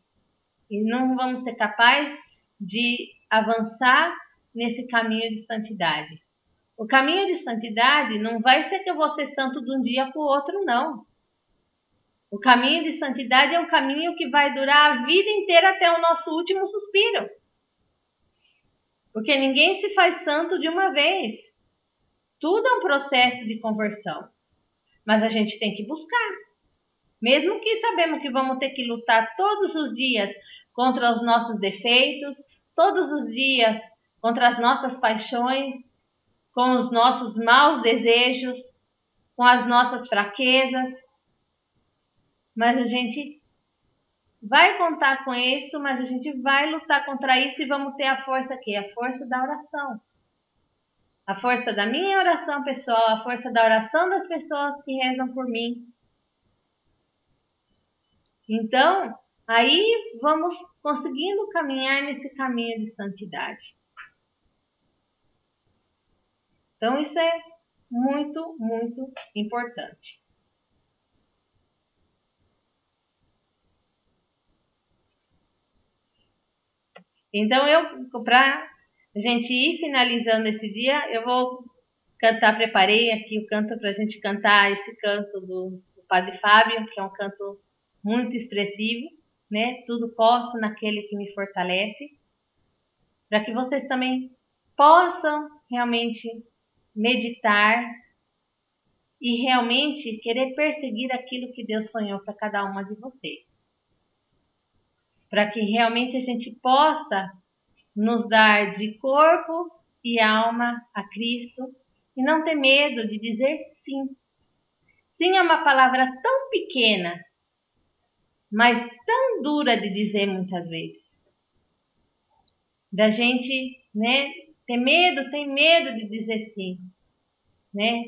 A: E não vamos ser capazes de avançar nesse caminho de santidade. O caminho de santidade não vai ser que eu vou ser santo de um dia para o outro, não. O caminho de santidade é um caminho que vai durar a vida inteira até o nosso último suspiro. Porque ninguém se faz santo de uma vez. Tudo é um processo de conversão. Mas a gente tem que buscar. Mesmo que sabemos que vamos ter que lutar todos os dias contra os nossos defeitos, todos os dias contra as nossas paixões, com os nossos maus desejos, com as nossas fraquezas. Mas a gente vai contar com isso, mas a gente vai lutar contra isso e vamos ter a força aqui, a força da oração. A força da minha oração pessoal, a força da oração das pessoas que rezam por mim. Então, aí vamos conseguindo caminhar nesse caminho de santidade. Então, isso é muito, muito importante. Então, para a gente ir finalizando esse dia, eu vou cantar, preparei aqui o canto para a gente cantar esse canto do Padre Fábio, que é um canto muito expressivo, né? Tudo posso naquele que me fortalece, para que vocês também possam realmente meditar e realmente querer perseguir aquilo que Deus sonhou para cada uma de vocês. Para que realmente a gente possa nos dar de corpo e alma a Cristo e não ter medo de dizer sim. Sim é uma palavra tão pequena, mas tão dura de dizer muitas vezes. da gente, né, tem medo de dizer sim, né?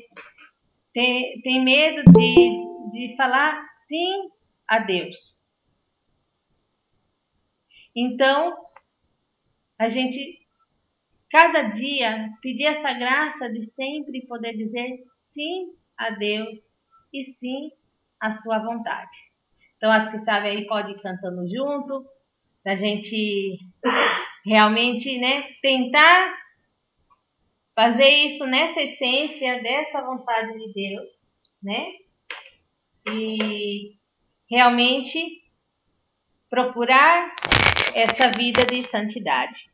A: Tem medo de falar sim a Deus. Então, a gente, cada dia, pedir essa graça de sempre poder dizer sim a Deus e sim à sua vontade. Então, as que sabem aí podem ir cantando junto, da gente realmente, né, tentar fazer isso nessa essência dessa vontade de Deus, né? E realmente procurar essa vida de santidade.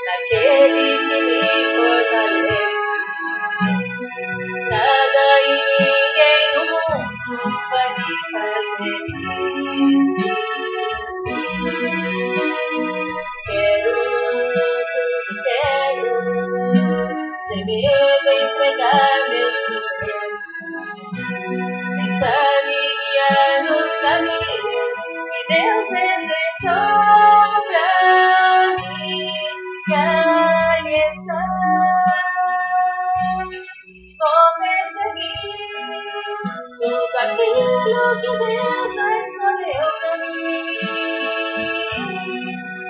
B: Naquele que me fortalece, nada e ninguém no mundo vai me fazer desistir. Quero, sem medo entregar meus projetos, pensar e guiar nos caminhos que Deus desejou pra mim. Aí está, vou perseguir tudo aquilo que Deus já escolheu pra mim.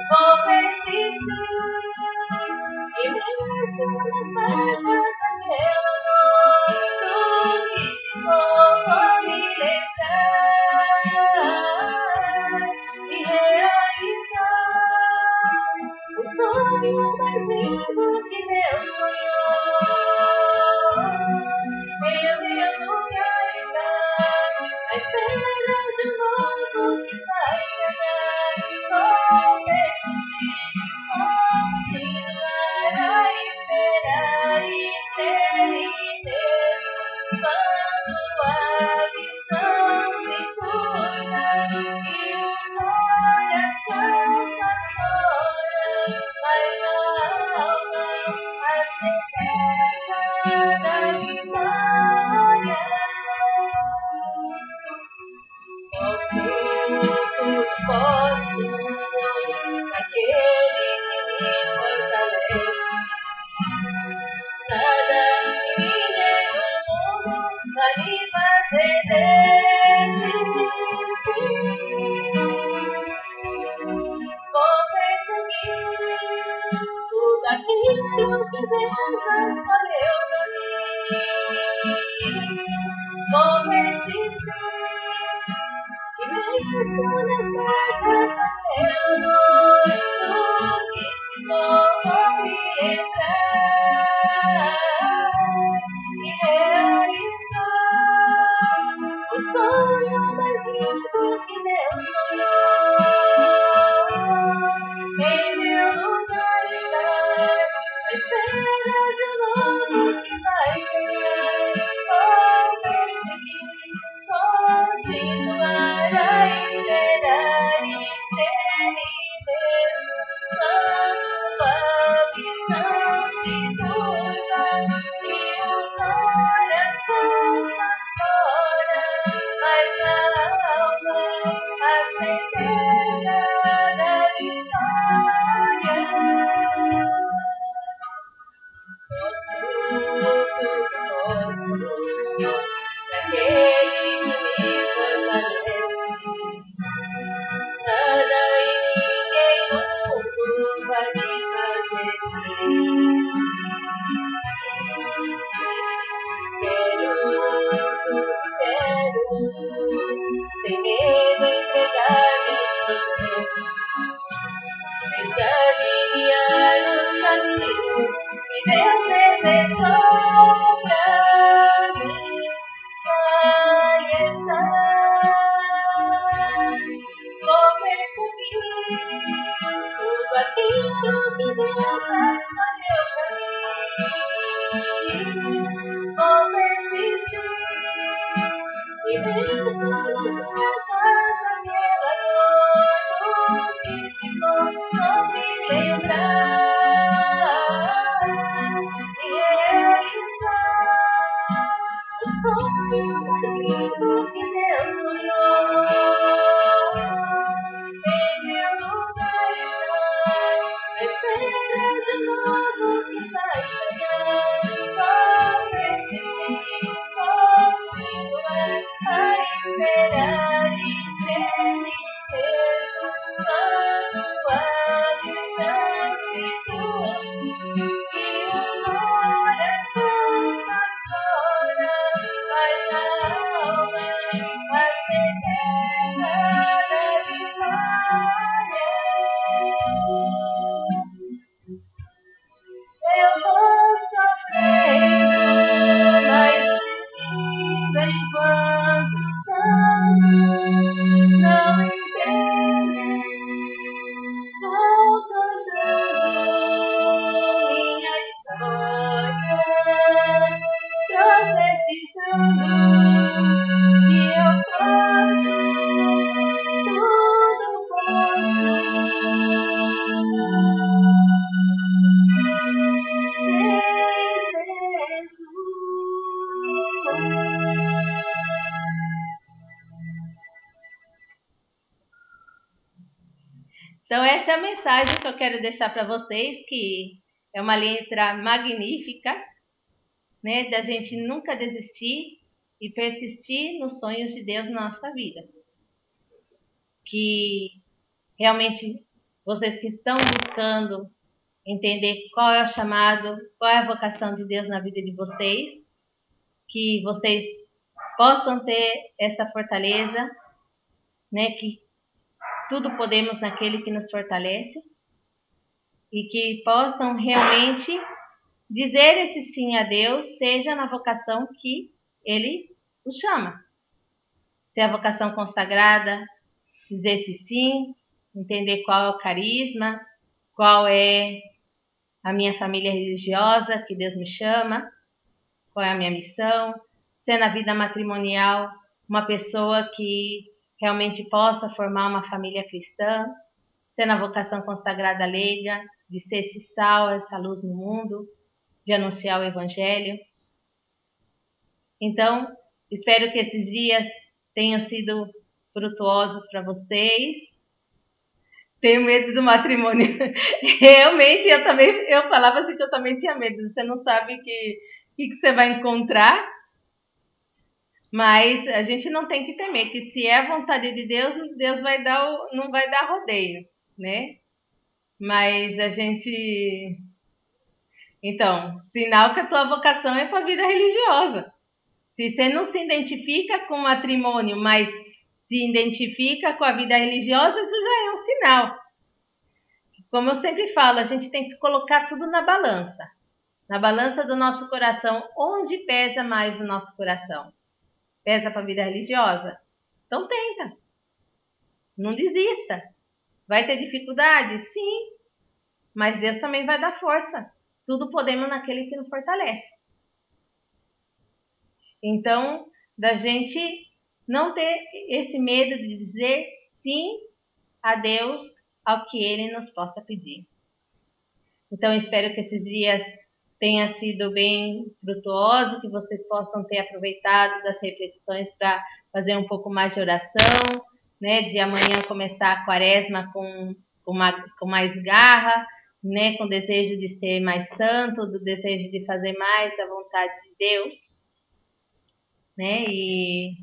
B: Vou persistir e mesmo nas marcas daquela noite que ficou, vou me lembrar e realizar o sonho mais lindo que Deus sonhou. Em meu lugar estar, à espera de um novo que vai chegar. Vou persistir, continuar a esperar e ter mesmo quando a visão se curva e o coração só chora, mas na alma a certeza da vitória. Posso, aquele que me fortalece. Nada e ninguém no mundo vai me fazer desistir. Vou perseguir tudo aquilo que Deus já escolheu pra mim. Vou persistir e mesmo nas marcas daquela noite que ficou, vou me lembrar e realizar o sonho mais lindo que Deus sonhou. Em meu lugar estar, à espera de um novo que vai chegar. Vou perseguir, continuar a esperar e ter mesmo quando a visão se turva e o coração só chora, mas na alma a certeza da vitória. Posso, naquele que me fortalece. Nada e ninguém no mundo vai me fazer quero, sem medo entregar meus projetos, deixar de guiar nos caminhos que Deus desejou pra mim. Aí está, vou perseguir tudo aquilo que Deus já escolheu pra mim. sinto que Deus sonhou em meu lugar estar, à espera de um novo que vai chegar. Vou persistir, continuar a esperar e ter mesmo quando a visão se for. E o coração só chora, mas na alma a certeza da vitória. Eu vou sofrendo, mas seguindo enquanto todos não entendem. Vou contando minha história, profetizando que eu posso, tudo posso.
A: Então essa é a mensagem que eu quero deixar para vocês, que é uma letra magnífica, né, da gente nunca desistir e persistir nos sonhos de Deus na nossa vida. Que realmente vocês que estão buscando entender qual é o chamado, qual é a vocação de Deus na vida de vocês, que vocês possam ter essa fortaleza, né, que tudo podemos naquele que nos fortalece, e que possam realmente dizer esse sim a Deus, seja na vocação que Ele os chama. Se é a vocação consagrada, dizer esse sim, entender qual é o carisma, qual é a minha família religiosa que Deus me chama, qual é a minha missão. Se é na vida matrimonial, uma pessoa que realmente possa formar uma família cristã. Se é na vocação consagrada leiga, de ser esse sal, essa luz no mundo, de anunciar o Evangelho. Então, espero que esses dias tenham sido frutuosos para vocês. Tenho medo do matrimônio. Realmente, eu falava assim que eu também tinha medo. Você não sabe o que você vai encontrar. Mas a gente não tem que temer, que se é a vontade de Deus, Deus não vai dar rodeio, né? Mas a gente... Então, sinal que a tua vocação é para a vida religiosa. Se você não se identifica com o matrimônio, mas se identifica com a vida religiosa, isso já é um sinal. Como eu sempre falo, a gente tem que colocar tudo na balança. Na balança do nosso coração, onde pesa mais o nosso coração? Pesa para a vida religiosa? Então tenta. Não desista. Vai ter dificuldade? Sim. Mas Deus também vai dar força. Tudo podemos naquele que nos fortalece. Então, da gente não ter esse medo de dizer sim a Deus, ao que Ele nos possa pedir. Então, espero que esses dias tenha sido bem frutuoso, que vocês possam ter aproveitado das repetições para fazer um pouco mais de oração, né? De amanhã começar a quaresma com mais garra, né? Com desejo de ser mais santo, do desejo de fazer mais a vontade de Deus, né? E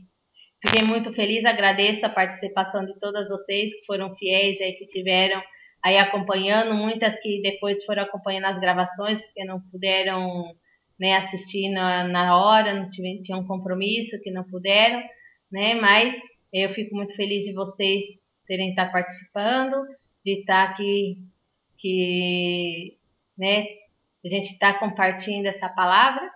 A: fiquei muito feliz, agradeço a participação de todas vocês que foram fiéis aí, que tiveram aí acompanhando, muitas que depois foram acompanhando as gravações, porque não puderam, né, assistir na hora, não tinham um compromisso, que não puderam, né, mas eu fico muito feliz de vocês terem estado participando, de estar aqui, né, a gente está compartilhando essa palavra.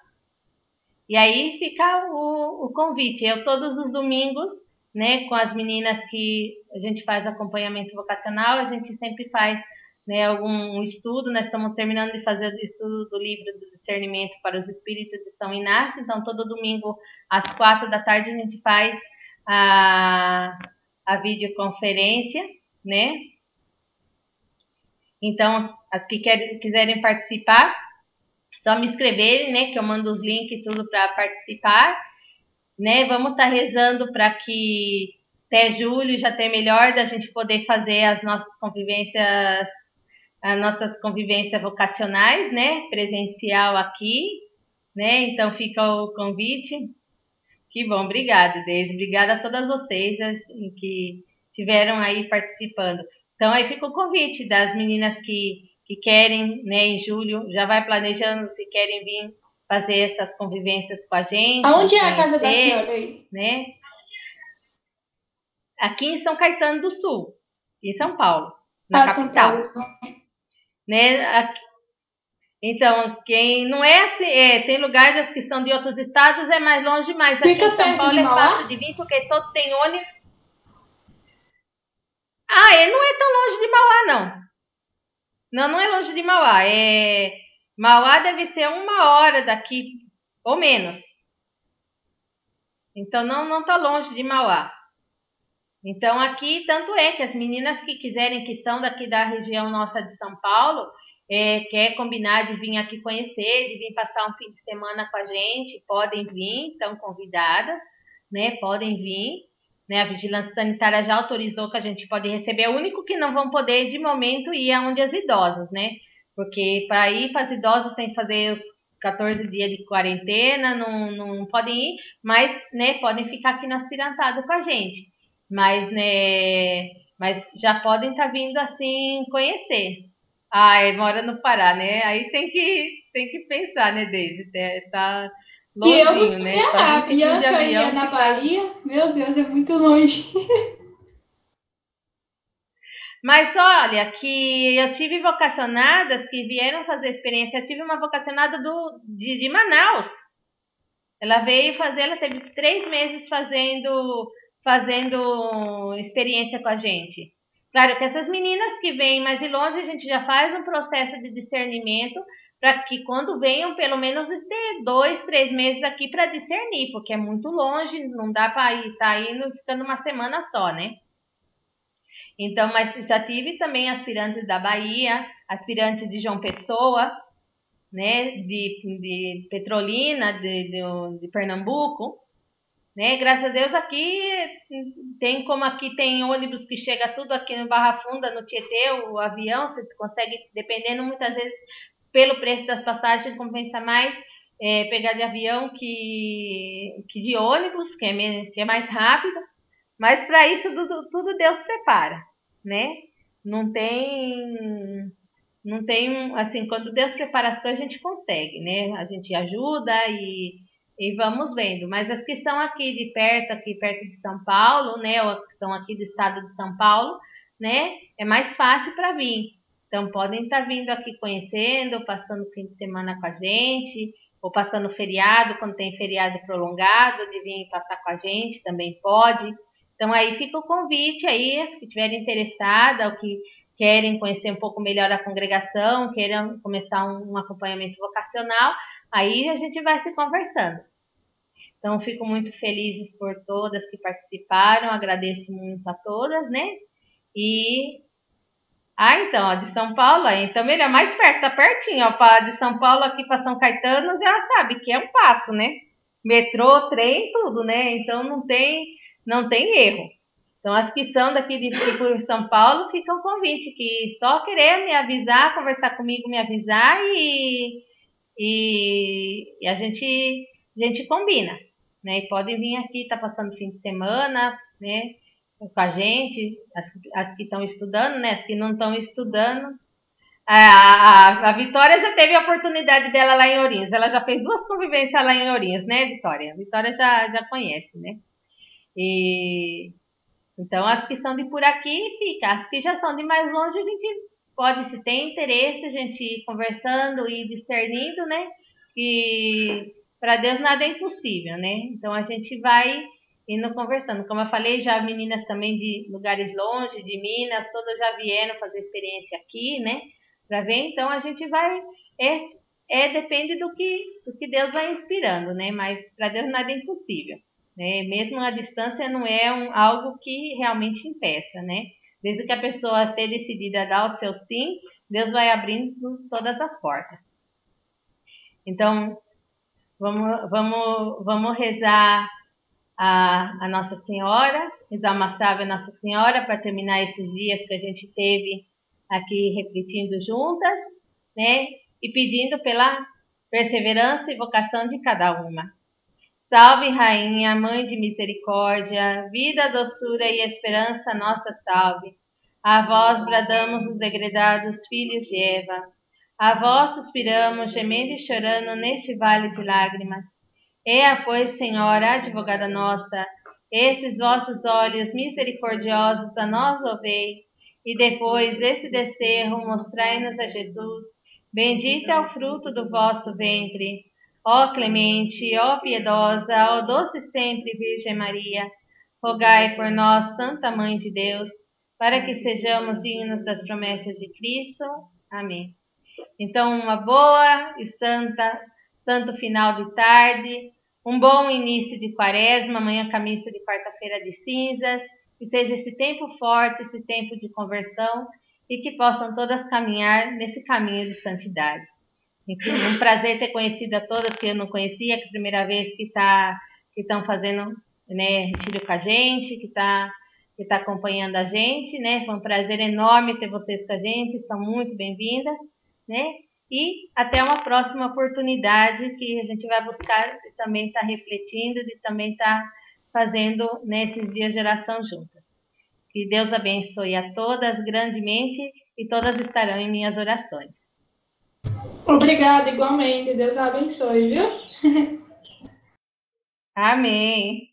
A: E aí fica o convite. Eu todos os domingos, né, com as meninas que a gente faz acompanhamento vocacional, a gente sempre faz, né, algum estudo. Nós estamos terminando de fazer o estudo do livro do Discernimento para os Espíritos de São Inácio. Então, todo domingo, às 4 da tarde, a gente faz a videoconferência, né? Então, as que quiserem participar, só me escreverem, né, que eu mando os links e tudo para participar. né? Vamos estar rezando para que até julho já tenha melhor da gente poder fazer as nossas convivências vocacionais, né? Presencial aqui, né? Então fica o convite. Que bom, obrigada, Deise. Obrigada a todas vocês assim, que estiveram aí participando. Então aí fica o convite das meninas que querem, né, em julho, já vai planejando se querem vir fazer essas convivências com a gente,
B: Aonde é a casa da
A: conhecer,
B: senhora aí?
A: né? Aqui em São Caetano do Sul, em São Paulo, na
B: Ah, São
A: capital,
B: Paulo.
A: né? Então, quem não é assim, tem lugares que estão de outros estados, é mais longe, mas aqui
B: Fica
A: em São
B: perto
A: Paulo
B: de
A: é fácil
B: Mauá?
A: de vir, porque todo tem ônibus. Ah, não é tão longe de Mauá, não. Não, não é longe de Mauá. Mauá deve ser 1 hora daqui, ou menos. Então, não tá longe de Mauá. Então, aqui, tanto é que as meninas que quiserem, que são daqui da região nossa de São Paulo, quer combinar de vir aqui conhecer, de vir passar um fim de semana com a gente, podem vir, estão convidadas, né? Podem vir, né? A Vigilância Sanitária já autorizou que a gente pode receber. O único que não vão poder, de momento, ir aonde as idosas, né? Porque para ir para as idosas tem que fazer os 14 dias de quarentena, não podem ir, mas, né, podem ficar aqui no aspirantado com a gente. Mas, né, mas já podem estar vindo assim conhecer. Ah, mora no Pará, né? Aí tem que pensar, né, Deise? Tá
B: E eu no
A: longinho, né? Só a
B: Ceará.
A: gente vir de
B: Bianca ia
A: avião
B: na
A: que tá.
B: Bahia. Meu Deus, é muito longe.
A: Mas olha, que eu tive vocacionadas que vieram fazer experiência. Eu tive uma vocacionada de Manaus. Ela veio fazer, ela teve 3 meses fazendo experiência com a gente. Claro que essas meninas que vêm mais de longe, a gente já faz um processo de discernimento para que quando venham, pelo menos ter 2, 3 meses aqui para discernir, porque é muito longe, não dá para ir, tá indo ficando uma semana só, né? Então, mas já tive também aspirantes da Bahia, aspirantes de João Pessoa, né, de Petrolina, de Pernambuco, né? Graças a Deus aqui como aqui tem ônibus que chega tudo aqui no Barra Funda, no Tietê, o avião, você consegue, dependendo muitas vezes pelo preço das passagens, compensa mais pegar de avião que de ônibus, que é mais rápido, mas para isso tudo Deus prepara, né? Não tem não tem, assim, quando Deus prepara as coisas, a gente consegue, né? A gente ajuda e vamos vendo. Mas as que são aqui perto de São Paulo, né? Ou que são aqui do estado de São Paulo, né? É mais fácil para vir. Então, podem estar vindo aqui conhecendo, passando o fim de semana com a gente, ou passando feriado, quando tem feriado prolongado, de vir passar com a gente, também pode. Então, aí fica o convite aí, as que estiverem interessadas, ou que querem conhecer um pouco melhor a congregação, queiram começar um acompanhamento vocacional, aí a gente vai se conversando. Então, fico muito feliz por todas que participaram, agradeço muito a todas, né? Então, a de São Paulo, então ele é mais perto, tá pertinho, ó, de São Paulo aqui para São Caetano, já sabe que é um passo, né? Metrô, trem, tudo, né? Então, não tem erro. Então, as que são daqui de por São Paulo, fica um convite, que só querer me avisar, conversar comigo, me avisar e a gente combina, né? E podem vir aqui, tá passando fim de semana, né? Com a gente, as que estão estudando, né? As que não estão estudando. A Vitória já teve a oportunidade dela lá em Ourinhos, ela já fez 2 convivências lá em Ourinhos, né, Vitória? A Vitória já conhece, né? Então, as que são de por aqui, fica. As que já são de mais longe, a gente pode, se tem interesse, a gente ir conversando e discernindo, né? E para Deus nada é impossível, né? Então, a gente vai indo conversando. Como eu falei, já meninas também de lugares longe, de Minas, todas já vieram fazer experiência aqui, né? Para ver, então a gente vai. Depende do que Deus vai inspirando, né? Mas para Deus nada é impossível. Né? Mesmo a distância não é algo que realmente impeça, né? Desde que a pessoa tenha decidido a dar o seu sim, Deus vai abrindo todas as portas. Então, vamos rezar a Nossa Senhora, rezar uma salve a Nossa Senhora para terminar esses dias que a gente teve aqui refletindo juntas, né? E pedindo pela perseverança e vocação de cada uma. Salve, Rainha, Mãe de Misericórdia, vida, doçura e esperança, nossa salve. A vós bradamos os degredados filhos de Eva. A vós suspiramos, gemendo e chorando neste vale de lágrimas. Ea, pois, Senhora, advogada nossa, esses vossos olhos misericordiosos a nós ouvei, e depois desse desterro mostrai-nos a Jesus. Bendito é o fruto do vosso ventre. Ó clemente, ó piedosa, ó doce sempre Virgem Maria, rogai por nós, Santa Mãe de Deus, para que sejamos dignos das promessas de Cristo. Amém. Então, uma boa e santo final de tarde, um bom início de quaresma, amanhã camisa de quarta-feira de cinzas, que seja esse tempo forte, esse tempo de conversão, e que possam todas caminhar nesse caminho de santidade. Um prazer ter conhecido a todas que eu não conhecia, que é a primeira vez que estão fazendo, né, retiro com a gente, que tá acompanhando a gente, né? Foi um prazer enorme ter vocês com a gente, são muito bem-vindas, né? E até uma próxima oportunidade que a gente vai buscar de também estar refletindo, de também estar fazendo nesses dias de oração juntas. Que Deus abençoe a todas grandemente e todas estarão em minhas orações.
B: Obrigada, igualmente. Deus abençoe, viu?
A: Amém.